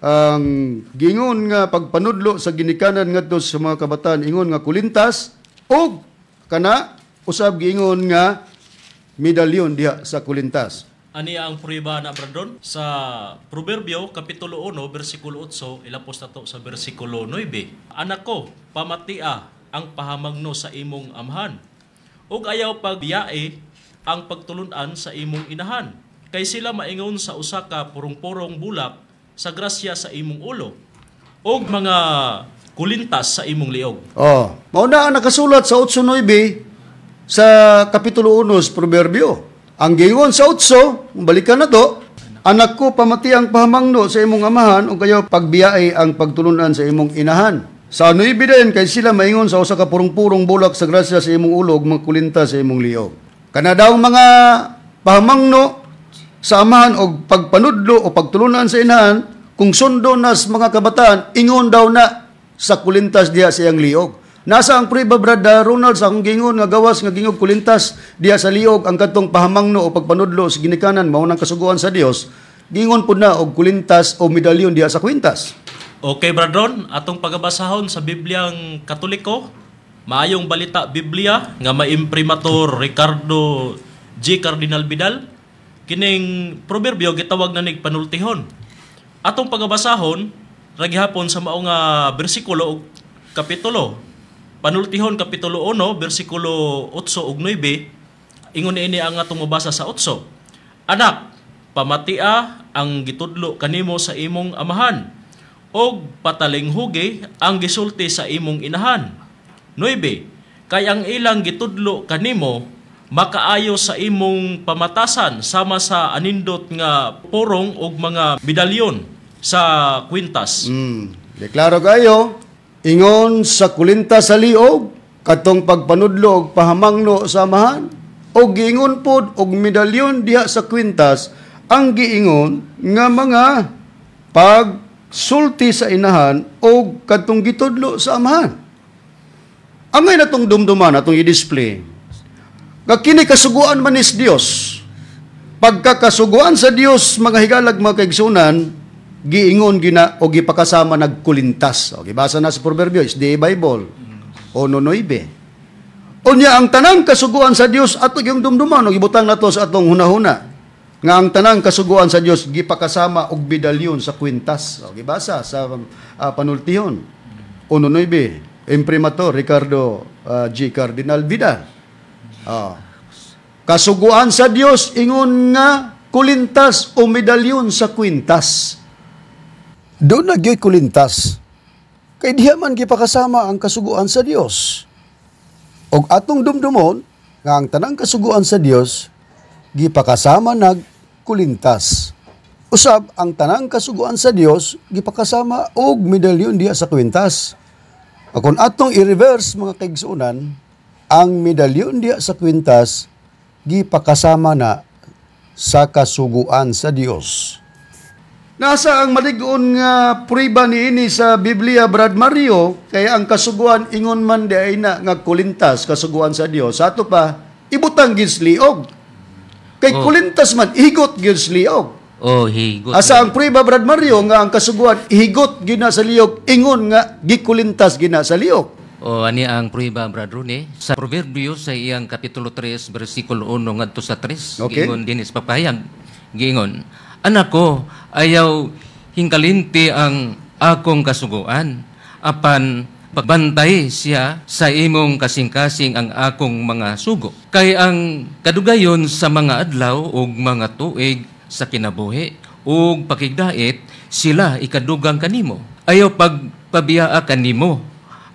ang gingon nga pagpanudlo sa ginikanan ngadto sa mga kabataan ingon nga kulintas og kana usab gingon nga medalyon diha sa kulintas. Ani ang prueba na Brandon sa Proverbio kapitulo 1 bersikulo 8 ilapos nato sa bersikulo 9. Anak ko, pamatia ang pahamagno sa imong amhan ug ayaw pagbiyae ang pagtulunan sa imong inahan. Kay sila maingon sa usa ka purong-purong bulak sa grasya sa imong ulo og mga kulintas sa imong liog. Mao na ang nakasulat sa 8:9 sa kapitulo 1 sa Proverbio. Ang gingon sa 8, balikan na to, anak ko, pamati ang pahamangno sa imong amahan o kayo pagbiyae ang pagtulunan sa imong inahan. Sa 9 din, kay sila maingon sa usa ka purong-purong bulak sa grasya sa imong ulo ug magkulintas sa imong liog. Kana daw mga pahamangno sa amahan o pagpanudlo o pagtulunan sa inahan, kung sundo nas mga kabataan, ingon daw na sa kulintas diya sa iyang liog. Nasa ang priba Brad Ronald sa akong gingon nga gawas nga gingog kulintas diya sa liog ang katong pahamangno o pagpanudlo sa ginikanan mao nang kasuguan sa Dios. Gingon pud na og kulintas o medalyon diya sa kwintas. Okay Brad Ron, atong pagabasahon sa Bibliang Katoliko, maayong balita Biblia nga maimprimator Ricardo G. Cardinal Vidal. Kining proverbio gitawag na nig panultihon. Atong pagabasahon ragihapon sa mao nga bersikulo ug kapitulo. Panultihon kapitulo 1 bersikulo 8 ug 9 ingon ini ang atong mabasa sa 8. Anak, pamatia ang gitudlo kanimo sa imong amahan og patalinghugi ang gisulti sa imong inahan. 9. Kay ang ilang gitudlo kanimo makaayo sa imong pamatasan sama sa anindot nga purong ug mga medalyon sa kwintas. Deklaro kayo, ingon sa kulintas sa liog, katong pagpanudlo og pahamangno sa amahan, o giingon pod og medalyon diha sa kwintas, ang giingon nga mga pagsulti sa inahan o katong gitudlo sa amahan. Angay na itong dumduman, atong i-display. Kini kasuguan man is Dios. Pagkakasuguan sa Dios, mga higalag, mga kaigsunan, giingon gina o gipakasama nagkulintas. O gibasa na sa Proverbio, is the Bible. 1:9. Unya ang tanang kasuguan sa Dios ato yung dumduman o gibutang nato sa atong hunahuna. Nga ang tanang kasuguan sa Dios gipakasama og medalyon sa kwintas. O gibasa sa panultihon. 1:9. Imprimator Ricardo G. Cardinal Vidal. Kasuguan sa Dios ingon nga kulintas o medalyon sa kwintas. Doon nagyoy kulintas. Kay diha man gipakasama ang kasuguan sa Dios. Og atong dumdumon nga ang tanang kasuguan sa Dios gipakasama nagkulintas. Usab ang tanang kasuguan sa Dios gipakasama og medalyon diha sa kwintas. Kung atong i-reverse mga kaigsuonan, ang medalyon diha sa kwintas gipakasama na sa kasuguan sa Dios. Nasa ang malig-on nga prueba niini sa Biblia, Brad Mario, kaya ang kasuguan ingon man di ay na nga kulintas kasuguan sa Dios. Sa ato pa, ibutang gid liog. Kay kulintas man ihigot gid liog. Higot. Asa ang prueba, Brad Mario, nga ang kasuguan ihigot gina sa liog, ingon nga gikulintas gina sa liog. Ani ang prueba, Brad Rune. Sa Proverbio sa iyang Kapitulo 3, versikulo 1 ngadto sa 3, Okay. giingon din is papahayag. Giingon, anak ko, ayaw hingkalinti ang akong kasuguan. Apan pagbantay siya sa imong kasing-kasing ang akong mga sugo. Kay ang kadugayon sa mga adlaw ug mga tuig sa kinabuhi ug pakigdait sila ikadugang kanimo. Ayaw pagpabiyaa kanimo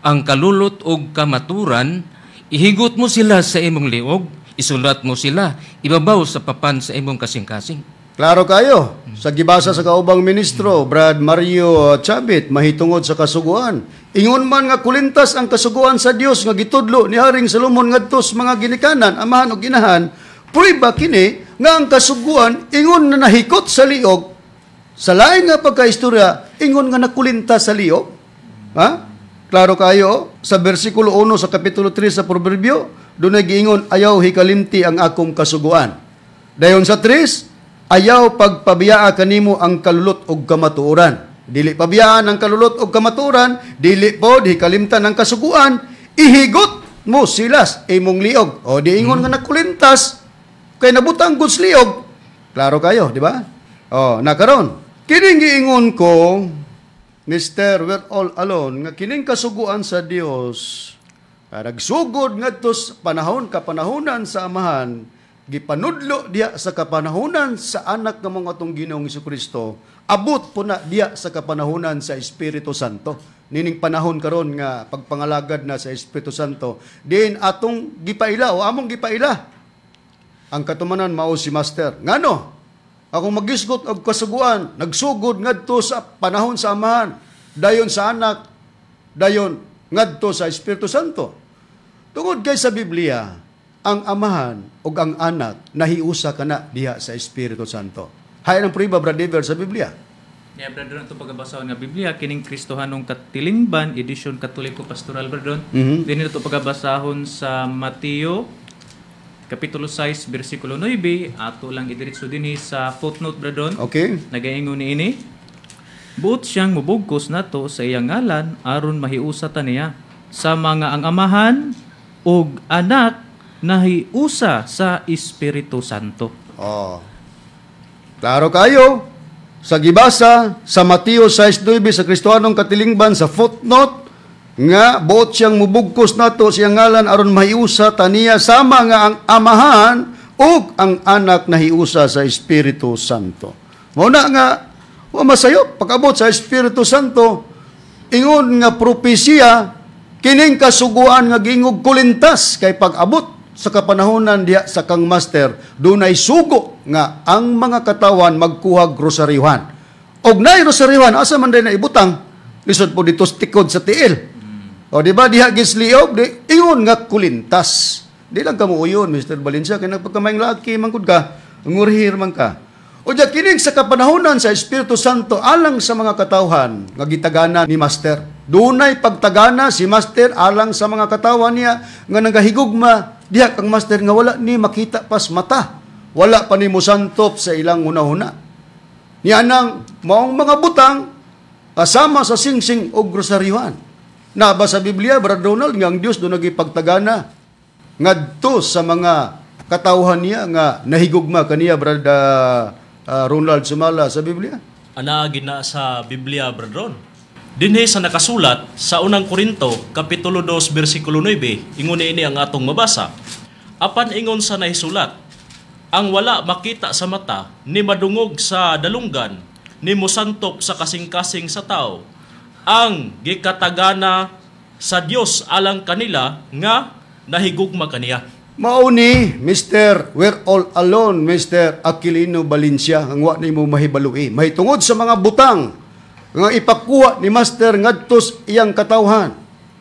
ang kalulot ug kamaturan, ihigot mo sila sa imong liog, isulat mo sila, ibabaw sa papan sa imong kasing-kasing. Klaro kayo, sa gibasa sa kaubang ministro, Brad Mario Chabit, mahitungod sa kasuguan. Ingon man nga kulintas ang kasuguan sa Dios nga gitudlo ni Haring Solomon ngadtos mga ginikanan, amahan ug inahan, prueba kini nga ang kasuguan ingon na nahikot sa liog, sa lain nga pagkaistorya, ingon nga nakulintas sa liog. Ha? Klaro kayo, sa versikulo 1 sa Kapitulo 3 sa Proverbio, doon ay giingon, ayaw hikalimti ang akong kasuguan. Dayon sa 3, ayaw pagpabiyaa kanimo ang kalulot og kamatuoran. Dili pabiyaan ang kalulot og kamatuoran, dili pod hikalimtan ang kasuguan, ihigot mo silas imong liog. O di ingon nga nakulintas, kay nabutang goods liog. Klaro kayo, di ba? O, nakaron. Kining giingon ko, Mr. We're all alone, nga kining kasuguan sa Dios, nagsugod ngadto sa kapanahonan sa amahan, gipanudlo diya sa kapanahonan sa anak nga mga atong Ginoong Jesucristo, abot po na diya sa kapanahonan sa Espiritu Santo. Nining panahon karon nga pagpangalagad na sa Espiritu Santo, din atong gipaila o among gipaila. Ang katumanan mao si Master. Ngano? Ako magisgot og kasuguan, nagsugod ngadto sa panahon sa amahan, dayon sa anak, dayon ngadto sa Espiritu Santo. Tungod kay sa Biblia, ang amahan ug ang anak nahiusa kana diha sa Espiritu Santo. Hay ang prueba, Brad Dever, sa Biblia. Yeah, brother, ito pagabasahon nga Biblia, kining Kristohanong Katilingban, edisyon Katoliko Pastoral, brother. Din ito pagabasahon sa Mateo, Kapitulo 6, versikulo 9, ato lang idiritso din sa footnote, brother. Okay? Nagaingon ni ini, buot siyang mubugkos nato sa iyang ngalan, aron mahiusa ta niya, sa mga ang amahan ug anak nahiusa sa Espiritu Santo. Klaro kayo, sa gibasa sa Mateo 6:9 sa Kristohanong Katilingban sa footnote, nga buot siyang mubugkos nato siyang ngalan aron mahiusa taniya sama nga ang amahan ug ang anak nahiusa sa Espiritu Santo. Mao na nga wa masayo pag-abot sa Espiritu Santo, ingon nga propesya kining kasuguan nga gingog kulintas kay pag-abot sa kapanahonan diha sa kang Master, dunay sugo nga ang mga katawan magkuhag rosaryuhan. Og nay rosaryuhan asa man day na ibutang lisod po dito tikod sa tiil. O di ba diha gisliog di ingon nga kulintas. Di lang kamo uyon, Mr. Valencia, kay nagpagkamayng laki mangkud ka, ngurhir man ka. O diya kining sa kapanahonan sa Espiritu Santo alang sa mga katawhan nga gitagana ni Master. Dunay pagtagana si Master alang sa mga katawan niya nga nagahigugma diha kang Master nga wala ni makita pas mata. Wala pa ni musantop sa ilang hunahuna. Niya nang maong mga butang kasama sa singsing o grosaryuhan. Naba sa Biblia, Brad Donald, nga ang Diyos doon nagipagtagana ngadto sa mga katawhan niya nga nahigugma kaniya, Brad Ronald Sumala, sa Biblia. Ana gina sa Biblia, Brad Ron. Dinhi sa nakasulat sa unang Korinto, Kapitulo 2, versikulo 9, ingon ini ang atong mabasa. Apan ingon sa nahisulat, ang wala makita sa mata, ni madungog sa dalunggan, ni musantop sa kasing-kasing sa tao, ang gikatagana sa Dios alang kanila nga nahigugma kaniya. Mauni, Mr. We're all alone, Mr. Aquilino Valencia, ang wa nimo mahibalui. Mahitungod sa mga butang nga ipakuha ni Master ngadtos iyang katawhan.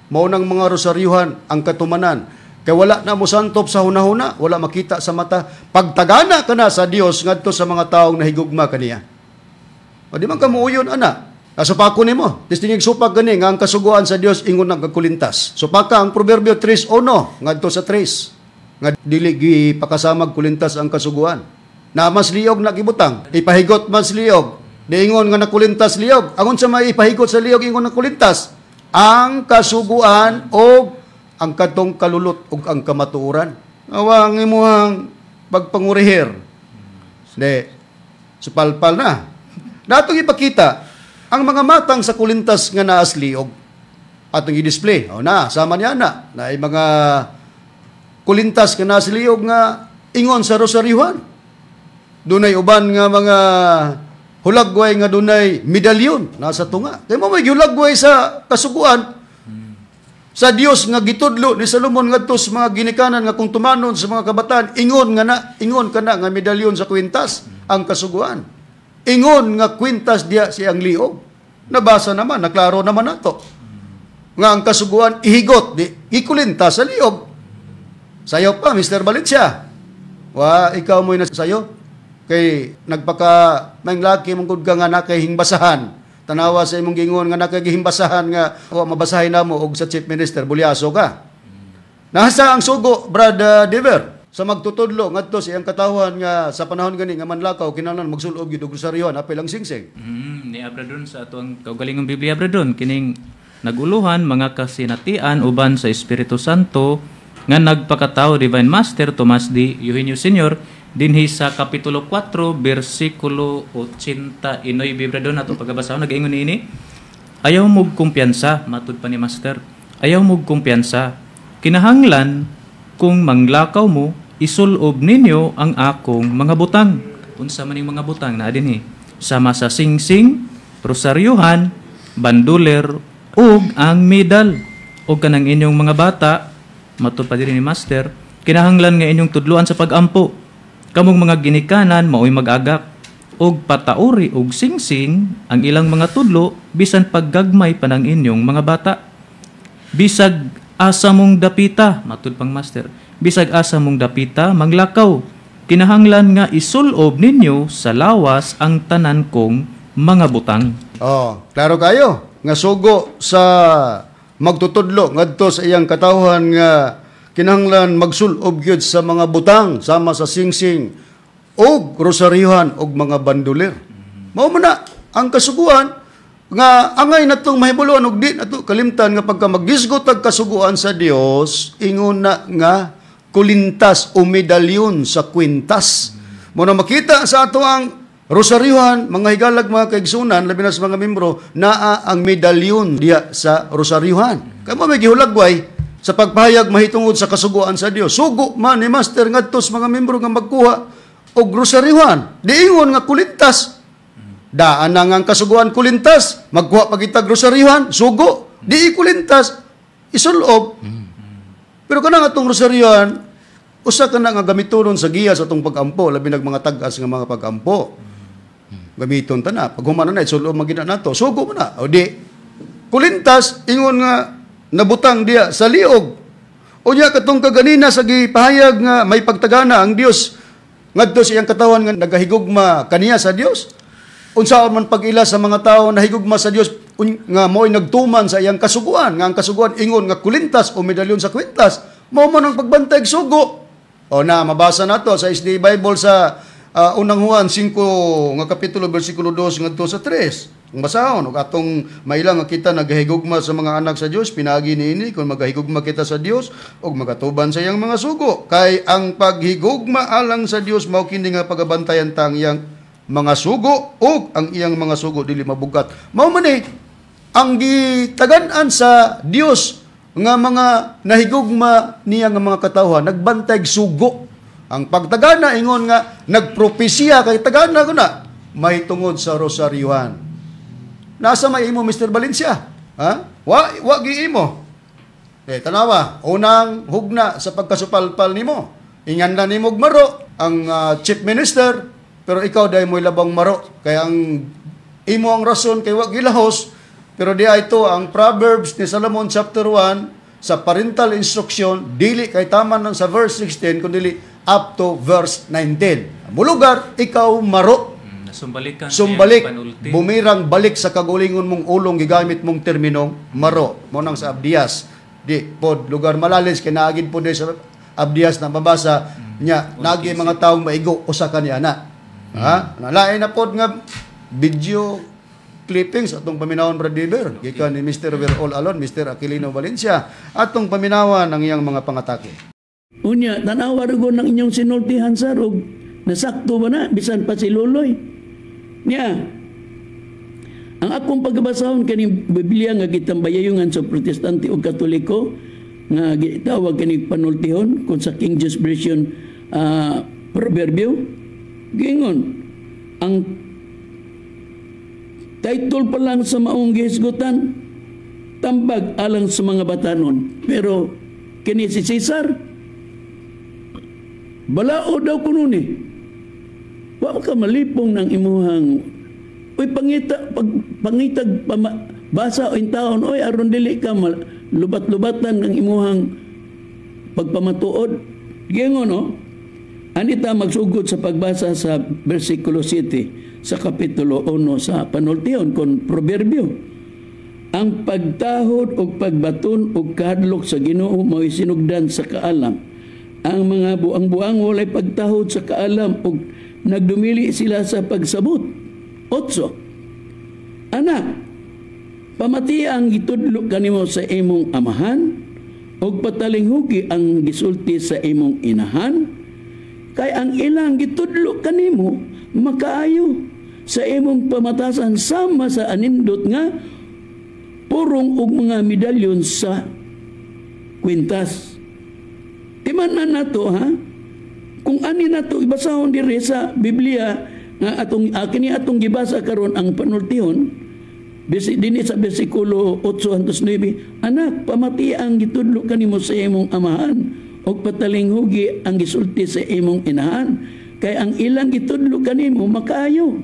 Mao nang mga rosaryuhan ang katumanan. Kay wala na mo santop sa hunahuna, wala makita sa mata. Pagtagana ka na sa Dios ngadto sa mga taong nahigugma kaniya. O di man ka muuyon, ana. Nasupako nimo. Tistingig supak gani nga ang kasuguan sa Dios ingon nagkakulintas. Supaka ang Proverbio 3:1 ngadto sa 3. Nga dili gipakasamag kulintas ang kasuguan. Na mas liyog na gibutang, ipahigot mas liyog. Diingon nga nakulintas liyog. Angon sa may ipahigot sa liyog ingon nakulintas? Ang kasuguan o ang katong kalulot o ang kamatuoran. Awang imuhang pagpangurihir. Di, supalpal na. Natong ipakita, ang mga matang sa kulintas nga naas liyog, atong i-display. O na, sama niya na ay mga kulintas nga naas liyog nga ingon sa rosaryuhan. Dunay uban nga mga hulagway nga dunay medalyon nasa tunga. Kaya mo may hulagway sa kasuguan sa Dios nga gitudlo ni Solomon ngadto sa mga ginikanan nga kung tumanon sa mga kabataan ingon kana nga medalyon sa kwintas ang kasuguan. Ingon nga kwintas diya siyang liog. Nabasa naman, naklaro naman nato. Nga ang kasuguan ihigot di ikulintas sa liog. Sayo pa Mr. Valencia. Wa ikaw mo na sayo kay nagpaka manglaki mong gud ka nga nakay hingbasahan. Tanawa sa imong gingon nga nakagihimbasahan nga wa mabasahin namo og sa Chief Minister bulyaso ka. Nasa ang sugo Brad Dever sa magtutudlo ngadto sa iyang katawhan nga sa panahon gani nga manlakaw kinahanglan magsulob gyud og rosaryuhan apil ang singsing. Ni Abradon sa atuang kaugalingong Biblia Abradon kining naguluhan mga kasinatian uban sa Espiritu Santo nga nagpakatao Divine Master Tomas D. Eugenio Sr. dinhi sa kapitulo 4 bersikulo 89 Bibradon ato pagabasahon nagaingon niini ayaw mog kumpiyansa matud pa ni Master ayaw mog kumpiyansa kinahanglan kung manglakaw mo isulob ninyo ang akong mga butang unsa maning mga butang na dinhi sama sa singsing rosaryuhan banduler ug ang medal ug kanang inyong mga bata matud pa diri ni Master kinahanglan nga inyong tudloan sa pagampo kamong mga ginikanan mao'y mag-agak og patauri og singsing ang ilang mga tudlo bisan paggagmay pa ng inyong mga bata bisag asa mong dapita matud pang Master bisag asa mong dapita manglakaw kinahanglan nga isulob ninyo sa lawas ang tanan kong mga butang. Oh, klaro kayo nga sugo sa magtutudlo ngadto sa iyang katawhan nga kinahanglan magsulob gyud sa mga butang sama sa singsing og rosaryuhan og mga bandoler. Mao man na ang kasuguan nga angay natong mahibuluan og di nato kalimtan nga pagka maggisgot ag kasuguan sa Dios ingon na nga kulintas o medalyon sa kwintas. Mo na makita sa ato ang rosaryuhan mga higalag mga kaigsunan labi na sa mga membro naa ang medalyon diya sa rosaryuhan. Kamo may gihulagway sa pagpahayag mahitungod sa kasuguan sa Dios. Sugo man ni Master ngadto sa mga membro nga magkuha og rosaryuhan. Diingon nga kulintas. Daan na nga ang kasuguan kulintas. Magkuha pagitag rosaryuhan, sugo. Di kulintas, isulob. Pero kanang atong rosaryuhan, usa ka na nga gamiton sa giya sa atong pagampo, labi nag mga tag-as nga mga pagampo. Gamiton ta na. Pag humana na, isulob magina nato. Sugo mo na. O di, kulintas, ingon nga, nabutang diya sa liog. Unya katong kaganina sa gipahayag nga may pagtagana ang Dios ngadto sa iyang katawan nga nagahigugma kaniya sa Dios. Unsaon man pag-ila sa mga tawo nahigugma sa Dios nga mo'y nagtuman sa iyang kasuguan nga ang kasuguan ingon nga kulintas o medalyon sa kwintas mao man ang pagbantay sugo. O na mabasa nato sa SD Bible sa unang Juan 5 nga kapitulo bersikulo 2 ngadto sa 3. Ang basahon, ug atong mailang nga kita nagahigugma sa mga anak sa Dios, pinagi niini kung magahigugma kita sa Dios ug magatuban sa iyang mga sugo. Kay ang paghigugma alang sa Dios mao kini nga pagabantayan tang iyang mga sugo ug ang iyang mga sugo dili mabugat. Mao man ang gitagan-an sa Dios nga mga nahigugma niya nga mga katawhan nagbantay sugo. Ang pagtagana ingon nga nagpropesya kay tagana ko na may tungod sa rosaryuhan. Nasa may imo Mr. Valencia? Ha? Wa gi imo. Tanawa, unang hugna sa pagkasupalpal nimo. Inganda nimo og maro ang chief minister, pero ikaw dahil mo'y labang maro. Kaya ang imo ang rason kay wag gilahos, pero di ito ang Proverbs ni Solomon chapter 1 sa parental instruction, dili kay tama nang sa verse 16 kundi up to verse 19. Mulugar, ikaw maro. Sumbalikan Sumbalik, panulti. bumirang balik sa kagulingon mong ulong, gigamit mong terminong maro. Monang sa Abdias. Di, pod, lugar malalis, kaya naagin po din sa Abdias na mabasa niya, nagi mga taong maigo, usa ka niya na. Ha? Nalain na pod nga video clippings atong paminawon Bradiber. Gikan ni Mr. We're All Alone, Mr. Aquilino Valencia, atong paminawan ng iyang mga pangatake. Unya, tanawa rin ko ng inyong sinultihan sa rog. Nasakto ba na? Bisan pa si Luloy. Niya, ang akong pagbasahon kaning Biblia nga gitambayayungan sa Protestante o Katoliko nga gitawag kaning panultihon kung sa King James Version proverbio, gingon ang title pa lang sa maong gihisgutan, tambag alang sa mga batanon. Pero kini si Cesar, balao daw kuno ni. Wa ka malipong ng imuhang oy pangitag basa o taon oy aron dili ka lubat-lubatan ng imuhang pagpamatuod. Gingon no? Anita magsugod sa pagbasa sa bersikulo 7 sa kapitulo 1 sa panultihon kon proverbio. Ang pagtahod o pagbaton o kahadlok sa Ginoo mao'y sinugdan sa kaalam. Ang mga buang-buang walay pagtahod sa kaalam o nagdumili sila sa pagsabot. 8. Anak, pamati ang gitudlo kanimo sa imong amahan o patalinghugi ang gisulti sa imong inahan, kay ang ilang gitudlo kanimo makaayo sa imong pamatasan sama sa anindot nga purong og mga medalyon sa kwintas. Timan-an nato ha? Kung ani nato ibasahon diri sa Biblia nga atong gibasa karon ang panultihon dinhi sa bersikulo 8-9, anak, pamati ang gitudlo kanimo sa imong amahan o patalinghugi ang gisulti sa imong inahan, kay ang ilang gitudlo kanimo makaayo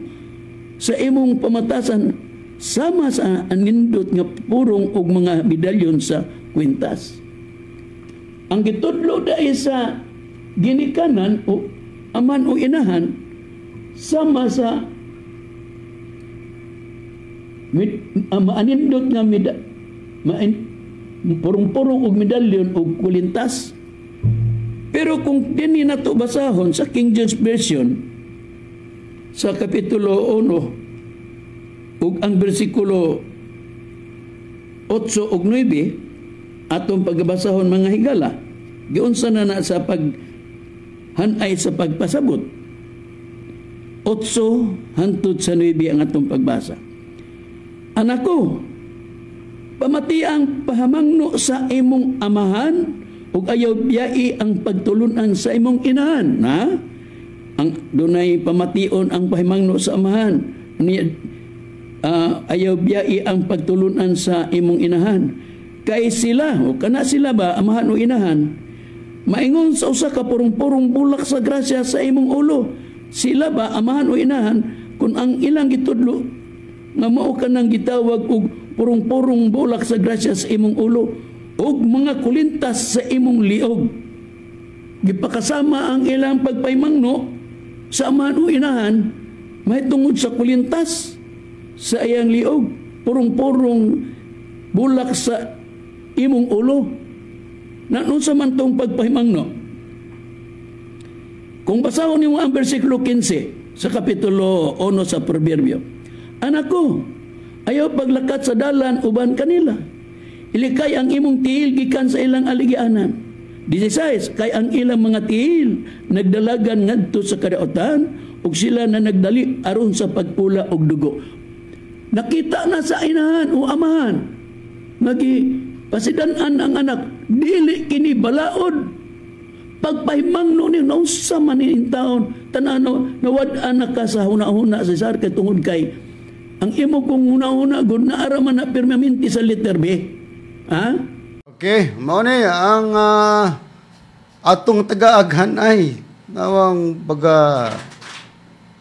sa imong pamatasan sama sa anindot nga purong og mga medalyon sa kwintas. Ang gitudlo dai sa ginikanan o aman o inahan sama sa anindot nga purong-purong og medalyon o kulintas. Pero kung dinhi nato basahon sa King James Version sa kapitulo 1 ug ang bersikulo 8 ug 9 atong pagbasahon mga higala, giunsa na sa paghanay sa pagpasabot. 8 hangtod sa 9 ang atong pagbasa. Anak ko, pamati ang pahamangno sa imong amahan ug ayaw biyai ang pagtulunan sa imong inahan. Na? Ang dunay pamation ang pahamangno sa amahan. Ayaw biyai ang pagtulunan sa imong inahan. Kay sila, o kana sila ba, amahan o inahan, maingon sa usa ka purong-purong bulak sa grasya sa imong ulo. Sila ba, amahan o inahan, kung ang ilang gitudlo, nga mao ka nang gitawag og purong-purong bulak sa grasya sa imong ulo, og mga kulintas sa imong liog. Gipakasama ang ilang pagpaymangno sa amahan o inahan, may tungod sa kulintas sa iyang liog, purong-purong bulak sa imong ulo. Nanon sa man tong pagpahimangno. Kung basahon nimo ang bersikulo 15 sa kapitulo 1 sa Proverbio, anak ko, ayaw paglakat sa dalan uban kanila. Ilikay ang imong tiil gikan sa ilang aligianan. 16, kay ang ilang mga tiil nagdalagan ngadto sa kadautan ug sila na nagdali aron sa pagpula og dugo. Nakita na sa inahan o amahan, pasidanan ang anak, dili kini balaod. Pagpahimangno ni naunsa man ning taon, tanano nawad-an na ka sa huna-huna sa Cesar kay tungod kay ang imo kung huna-huna gud na ara man na permanente sa letter B. Ha? Okay, mao ni ang atong taga-aghan ay nawang baga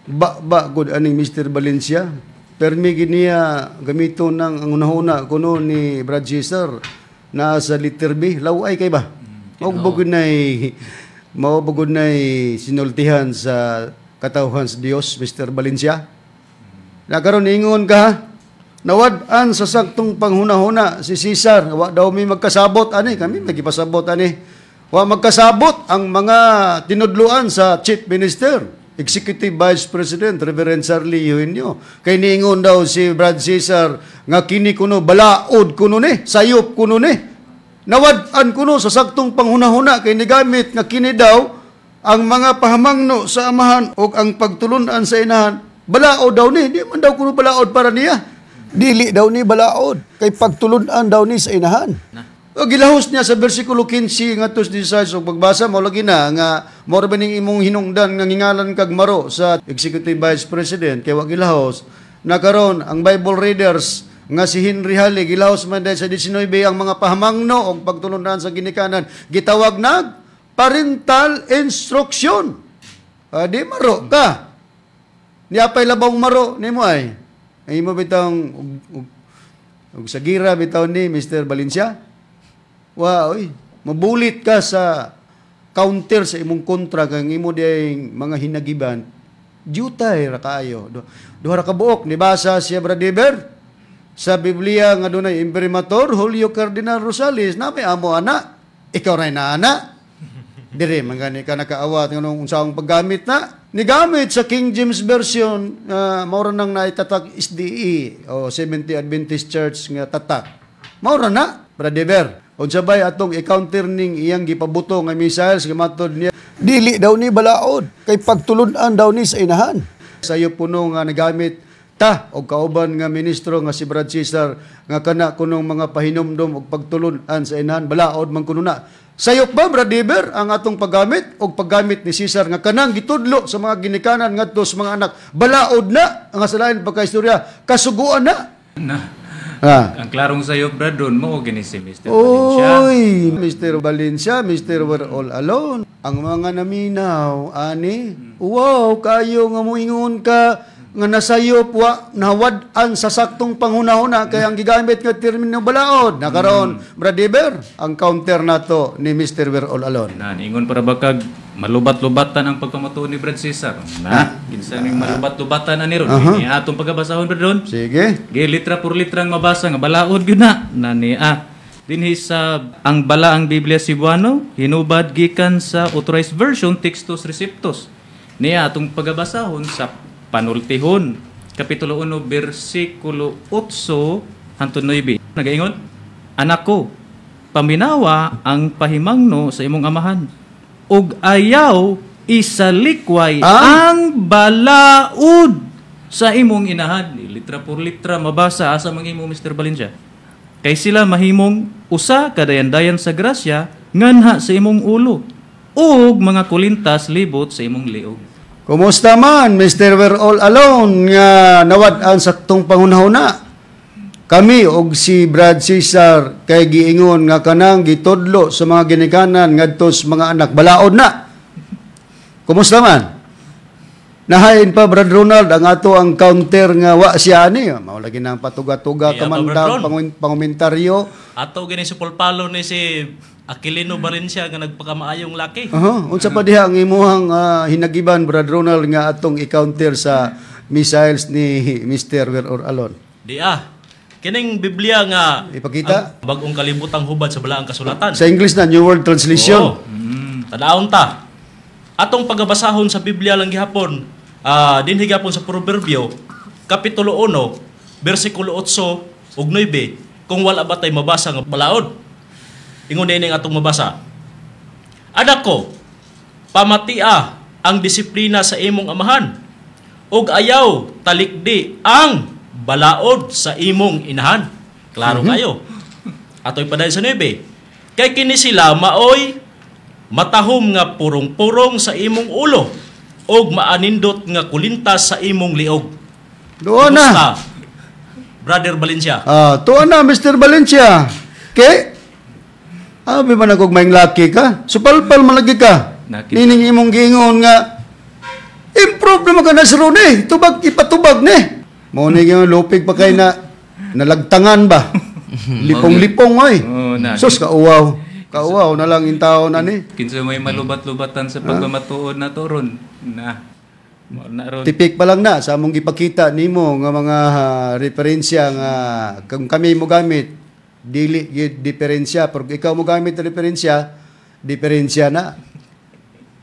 ba good aning Mr. Valencia. Permi giniya gamito ng ang unahuna kuno ni Brad Cesar na sa letter B. Laway kay ba? Mao bagod nay sinultihan sa katawhan sa Dios, Mr. Valencia. Nakaroon ingon ka, nawad-an sa saktong panghuna-huna si Cesar, wa daw may magkasabot ani, kami magipasabot ani. Wa magkasabot ang mga tinudluan sa Chief Minister, Executive Vice President Reverend Charlie Eugenio. Kay niingon daw si Brad Cesar nga kini kuno balaod kuno ni, sayop kuno ni. Nawad-an kuno sa saktong panghuna-huna kay nigamit nga kini daw ang mga pahamangno sa amahan o ang pagtulunan sa inahan. Balaod daw ni, di man daw kuno balaod para niya. Dili daw ni balaod kay pagtulunan daw ni sa inahan. O gilahos niya sa bersikulo 15 ngadto 16 ug pagbasa mo lagi na nga mao ra ning imong hinungdan nga ngingalan kag maro sa Executive Vice President kay wa gilahos. Nakaron ang Bible readers nga si Henry Halley gilahos man dahil sa 19 ang mga pahamangno og pagtulunan sa ginikanan gitawag nag parental instruction. Di maro ka. Niapay labong maro nimo ay. Ay mo bitang og sagira bitaw ni Mr. Valencia. Wa oy, mabulit ka sa counter sa imong kontra kang imo diyang mga hinagiban. Jutay ra kaayo. Duha ra ka buok nibasa siya Bradiber sa Biblia nga dunay imprimatur Julio Cardinal Rosales na may amo ana. Ikaw ray na ana. Dire man gani ka nakaawat nganong unsaong paggamit na nigamit sa King James Version mao nang naitatak SDE o Seventh Adventist Church nga tatak. Mao na Bradiber. Unsa bay atong i-counter ning iyang gipabuto nga missiles nga matod niya dili daw ni balaod kay pagtulunan daw ni sa inahan. Sayo puno nga nagamit ta og kauban nga ministro nga si Brad Cesar nga kana kunong mga pahinumdom og pagtulunan sa inahan balaod man kuno na. Sayop ba Bradiber ang atong paggamit og paggamit ni Cesar nga kanang gitudlo sa mga ginikanan ngadto sa mga anak balaod na ang asalain pagkaistorya kasuguan na. Ang klarong sayop Brad doon mo gini si Mr. Valencia. Oy, Mr. Valencia, Mr. We're all alone. Ang mga naminaw ani, wow, kayo nga moingon ka nga nasayop wa nawad-an sa saktong panghuna-huna kay ang gigamit nga termino balaod. Nakaroon, Bradiber, ang counter nato ni Mr. We're all alone. Ingon para bakag malubat-lubatan ang pagpamatuo ni Brad Cesar. Ginsa ning malubat-lubatan ani ron. Ni atong pagabasahon Brad ron. Sige. Litra por litra ang mabasa nga balaod gyud na ni dinhi sa ang bala ang Biblia Cebuano hinubad gikan sa Authorized Version Textus Receptus. Niya atong pagabasahon sa Panultihon kapitulo 1 bersikulo 8 hangtod 9. Nagaingon, anak ko, paminawa ang pahimangno sa imong amahan ug ayaw isalikway ang balaod sa imong inahan. Litra por litra mabasa asa mang imo Mr. Valencia. Kay sila mahimong usa kadayan-dayan sa grasya nganha sa imong ulo ug mga kulintas libot sa imong liog. Kumusta man, Mr. We're all alone nga nawad-an sa tong panghunahuna? Kami og si Brad Cesar kay giingon nga kanang gitudlo sa mga ginikanan ngadto sa mga anak balaod na. Kumusta man? Nahain pa Brad Ronald ang ato ang counter nga wa siya ani. Mao lagi nang patuga-tuga kamantang pangomentaryo. Ato gini si Pulpalo ni si Aquilino Valencia nga nagpakamaayong laki. Unsa pa diha ang imuhang hinagiban Brad Ronald nga atong i-counter sa missiles ni Mr. We're all alone? Kining Biblia nga ipakita bag-ong kalibutang hubad sa balaang kasulatan. Sa English na New World Translation. Tanaon ta. Atong pagabasahon sa Biblia lang gihapon, dinhi gihapon sa Proverbio, kapitulo 1, bersikulo 8 ug 9, kung wala ba tay mabasa nga balaod. Ingon din atong mabasa. Anak ko, pamatia ang disiplina sa imong amahan ug ayaw talikdi ang balaod sa imong inahan. Klaro kayo. Ato'y paday sa 9. Kay kini sila maoy matahom nga purong-purong sa imong ulo ug maanindot nga kulintas sa imong liog. Doon na. Brother Valencia. Tuwa na Mr. Valencia. Okay? Abi man ako maing laki ka. Supalpal man lagi ka. Nakita. Nining imong giingon nga improve naman ka na si Ronnie. Tubag ipatubag ni. Mo ni yung lupig pa kay na nalagtangan ba? Lipong-lipong oy. Na. Sus kauwaw. Kauwaw na lang in tao na ni. Kinsa may malubat-lubatan sa pagmamatuod na toron. Na ron. Tipik pa lang na sa among gipakita nimo nga mga referensya nga kung kami mo gamit dili gid diferensya pero ikaw mo gamit na diferensya na.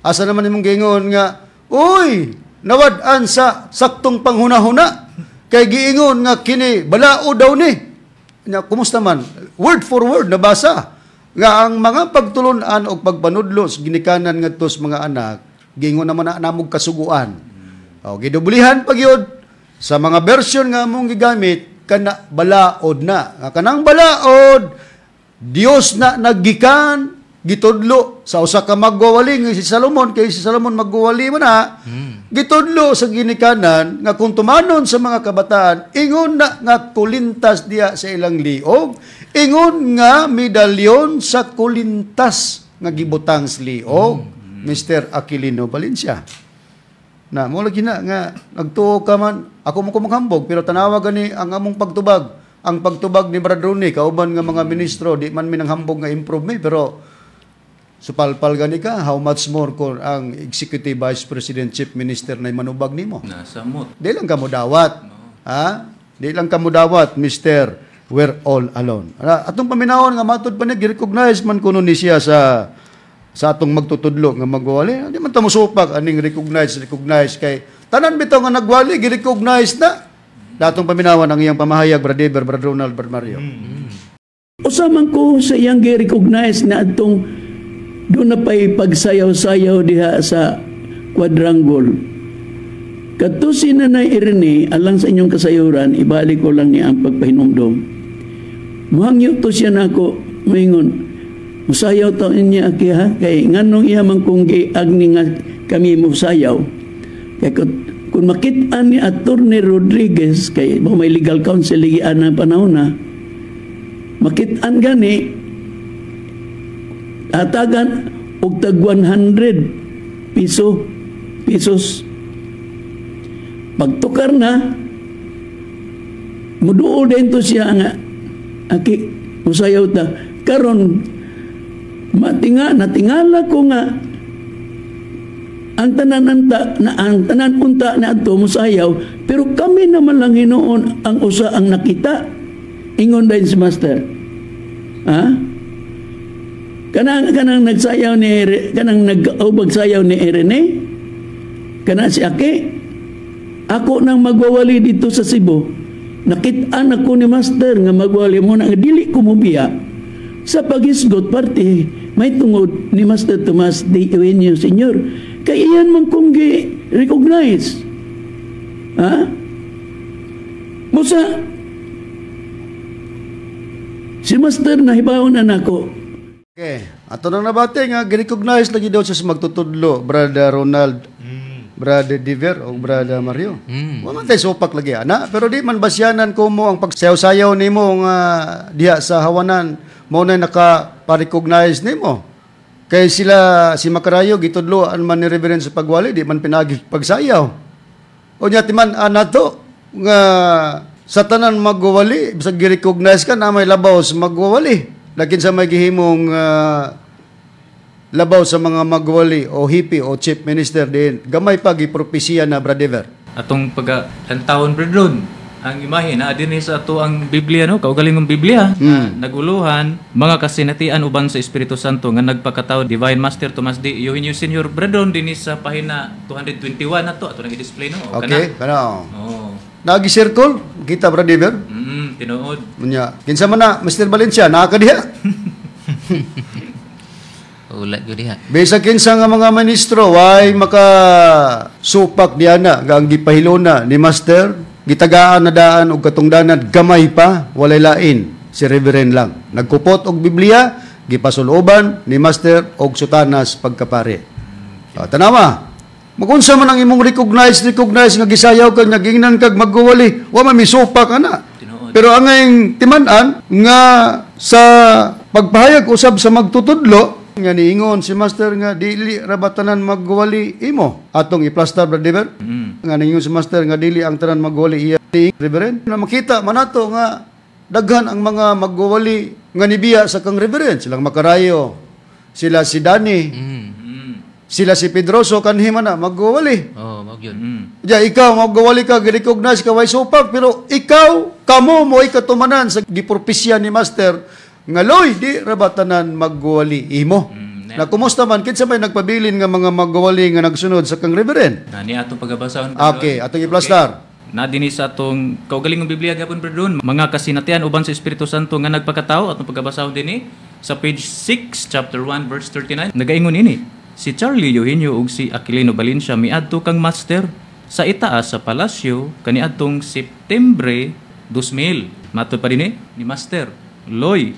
Asa naman imong gingon nga uy nawad-an sa saktong panghuna-huna kay giingon nga kini balao daw ni. Nya kumusta man? Word for word nabasa nga ang mga pagtulon-an o pagpanudlo sa ginikanan ngadto sa mga anak giingon naman na namog kasuguan. O, gidubulihan pagyod sa mga version nga mong gigamit kana balaod na. Kanang balaod Dios na naggikan gitudlo sa usa ka magwawali nga si Solomon kay si Solomon magwawali man na. Gitudlo sa ginikanan nga kung tumanon sa mga kabataan ingon na nga kulintas diya sa ilang liog, ingon nga medalyon sa kulintas nga gibutang sa liog. Mr. Aquilino Valencia. Na mo lagi na nga nagtuo ka man ako mo kumaghambog pero tanawa gani ang among pagtubag ang pagtubag ni Brad Ronnie kauban nga mga ministro di man minanghambog nga improve me pero supalpal gani ka how much more kung ang executive vice president chief minister na manubag nimo Nasamot. di lang kamo dawat ha di lang kamo dawat Mr. We're all alone atong paminawon nga matud pa ni gi-recognize man kuno ni siya sa atong magtutudlo nga magwali, di man ta mosupak aning recognize kay tanan bitaw nga nagwali gi-recognize na. Datong paminawan ang iyang pamahayag Brad Ronald, Brad Mario. Usaman ko sa iyang gi-recognize na atong doon na pa'y pagsayaw-sayaw diha sa quadrangle. Kadto si Nanay Irene alang sa inyong kasayuran, ibalik ko lang niya ang pagpahinumdom. Muhangyo to siya na ako, maingon, musayaw to niya aki ha kay nganong iya man kung agni nga kami musayaw kay kung makit-an ni Attorney Rodriguez kay may legal counsel ligian na panahon na makit-an gani atagan og tag 100 pesos pagtukar na muduol din to siya nga aki musayaw ta karon natingala ko nga ang tanan unta na ato musayaw pero kami naman lang hinoon ang usa ang nakita ingon din si Master kanang nagsayaw ni kanang nag-ubag sayaw ni Irene kana si Aki ako nang magwawali dito sa Cebu nakit-an ako ni Master nga magwawali mo na dili ko mubiya sa pag-isgot parte may tungod ni Master Tomas D. Eugenio Sr. Kaya iyan man kong recognize. Musa, si Master nahibaw na nako. Okay. Ato nang nabate nga gi-recognize lagi daw sa magtutudlo, Brother Ronald, Brother Diver o Brother Mario. Wa man tay sopak lagi ana, pero di man basyanan ko mo ang pagsayaw-sayaw nimo nga diha sa hawanan mo na naka-recognize nimo. Kay si Macarayo gitudloan man ni Reverend sa pagwali di man pinagi pagsayaw. O nya timan anato nga sa tanan magwali bisag gi-recognize ka na may labaw sa magwali. Lakin sa may gihimong labaw sa mga magwali o hippie o chief minister din gamay pa gipropesiya na Brad Ever. Atong pagantawon Brad Ron ang imahe na dinhi sa ato ang Biblia no kaugalingong Biblia naguluhan mga kasinatian uban sa Espiritu Santo nga nagpakatawo Divine Master Tomas D. Eugenio Sr. Bradon dinhi sa pahina 221 nato ato nang i-display no okay kana nagi-circle kita Brad Ever tinuod unya kinsa man na Mr. Valencia naa ka diha ulat gyud diha bisag kinsa nga mga ministro why maka supak diha na nga ang gipahilona ni Master gitagaan na daan og katungdanan gamay pa walay lain si Reverend lang nagkupot og Biblia gipasuloban ni Master og sutanas pagkapare tanawa magunsa man ang imong recognize nga gisayaw kag nagingnan kag magguwali wa man misupa ka na pero ang timan-an nga sa Pagpahayag usab sa magtutudlo, nga niingon si Master nga dili ra ba tanan magwali imo atong iplastar Brad Dever. Nga niingon si Master nga dili ang tanan magwali iya ni Reverend. Na makita manato nga daghan ang mga magwali nga nibiya sa kang Reverend, silang Macarayo, sila si Dani, sila si Pedroso kanhi man na magwali. Oh, mao gyud. Ja ikaw magwali ka gi-recognize ka way supak pero ikaw kamo mo ikatumanan sa gipropesya ni Master nga loy di rabatanan magwali imo. Na kumusta man kinsa may nagpabilin nga mga magwali nga nagsunod sa kang Reverend? Ni atong pagbasahon. Okay, atong iplastar. Na dinhi sa atong kaugaling ng Biblia gapon Bradron, mga kasinatian uban sa Espiritu Santo nga nagpakatao atong pagbasahon dinhi sa page 6 chapter 1 verse 39. Nagaingon ini, si Charlie Eugenio ug si Aquilino Valencia miadto kang master sa itaas sa palasyo kaniadtong Septembre 2000. Matod pa dinhi ni Master Loy,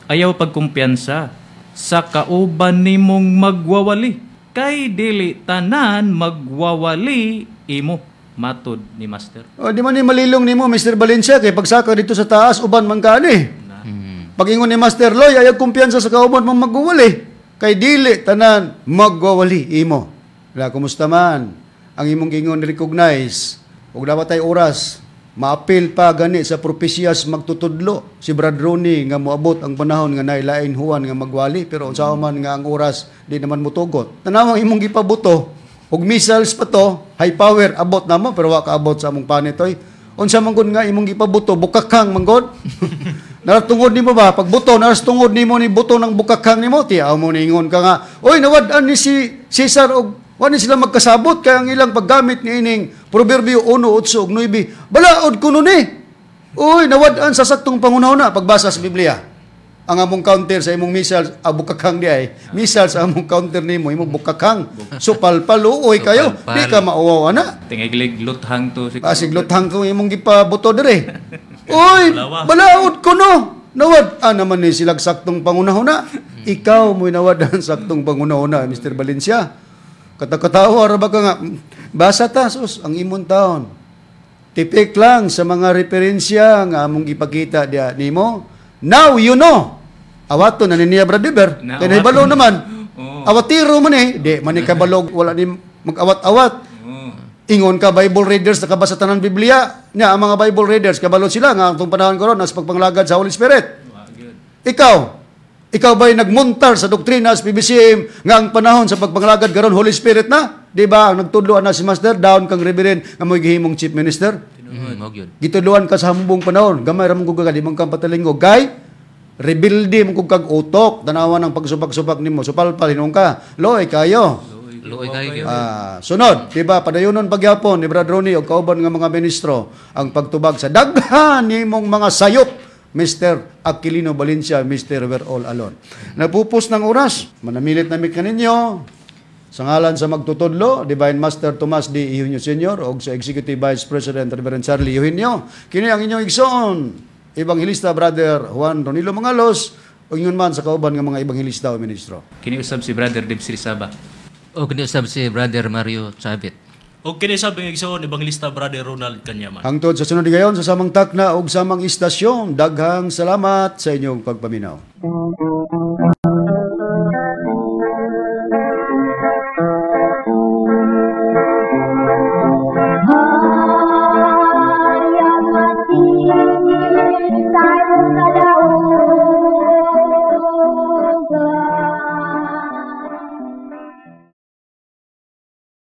ayaw pagkumpiyansa sa kauban nimong magwawali. Kay dili tanan magwawali imo. Matod ni Master. O di man ni malilong nimo Mr. Valencia kay pagsaka dito sa taas uban man kani. Pagingon ni Master Loy ayaw kumpiyansa sa kauban mong magwawali. Kay dili tanan magwawali imo. Na kumusta man ang imong gingon recognize ug dapat tay oras maapil pa gani sa propesias magtutudlo si Brad Ronnie nga moabot ang panahon nga nailain huwan nga magwali pero unsa man nga ang oras di naman mutugot. Tanawang imong gipabuto ug missiles pa to high power abot namo pero wa ka abot sa among panitoy. Unsa man gud nga imong gipabuto bukakang manggod? Naratungod nimo ba pagbuto naratungod nimo ni buto ng bukakang nimo ti amo ningon ka nga oy nawad-an ni si Cesar og wani sila magkasabot kaya ang ilang paggamit ni ining Proverbio 1:8 ug 9 balaod kuno ni. Uy nawad-an sa saktong pangunahuna pagbasa sa Biblia. Ang among counter sa imong misal bukakang di ay misal sa among counter nimo imong bukakang supalpaluoy kayo di ka mauwaw ana. Tingiglig luthang to Sigluthang to imong gipabuto dire. Uy balaod kuno. Nawad naman ni silag saktong pangunahuna. Ikaw mo'y nawadan saktong pangunahuna Mr. Valencia. Katakatawa ra ba ka nga basa ta sus ang imong taon. Tipik lang sa mga referensya nga among gipakita dia nimo. Now you know. Awato na niya Brad Dever. Kay nahibalo naman. Awatiro man di man ni kabalog wala ni mag-awat-awat. Ingon ka Bible readers nakabasa tanan Biblia. Nya ang mga Bible readers kabalo sila nga atong panahon karon nas pagpanglagad sa Holy Spirit. Ikaw ba'y nagmuntar sa doktrina sa PBCM nga ang panahon sa pagpanglagad karon Holy Spirit na? Di ba? Ang nagtudloan na si Master, down kang Reverend nga mo'y gihimong Chief Minister. Gitudloan ka sa hambong panahon. Gamay ramon kong kagadi mong kang patalinggo. Gay, rebuildi mong kong kag-utok. Tanawan ng pagsupak-supak nimo. Supalpal, hinong ka. Loy kayo. Loy kayo. Sunod, di ba? Padayonon pagyapon ni Brad Ronnie o kauban nga mga ministro ang pagtubag sa daghan nimong mga sayop. Mr. Aquilino Valencia, Mr. We're All Alone. Napupos ng oras, manamilit na kaninyo sa ngalan sa magtutudlo, Divine Master Tomas D. Eugenio Sr. o sa Executive Vice President Reverend Charlie Eugenio. Kini ang inyong igsoon, Evangelista Brother Juan Ronilo Mangalos, o ingon man sa kauban ng mga Evangelista o Ministro. Kini usab si Brother Deb Sirisaba. O kini usab si Brother Mario Chavit. O kinisabing igsoon Evangelista Brother Ronald Kanyaman. Hangtod sa sunod gayon sa samang takna o samang istasyon, daghang salamat sa inyong pagpaminaw.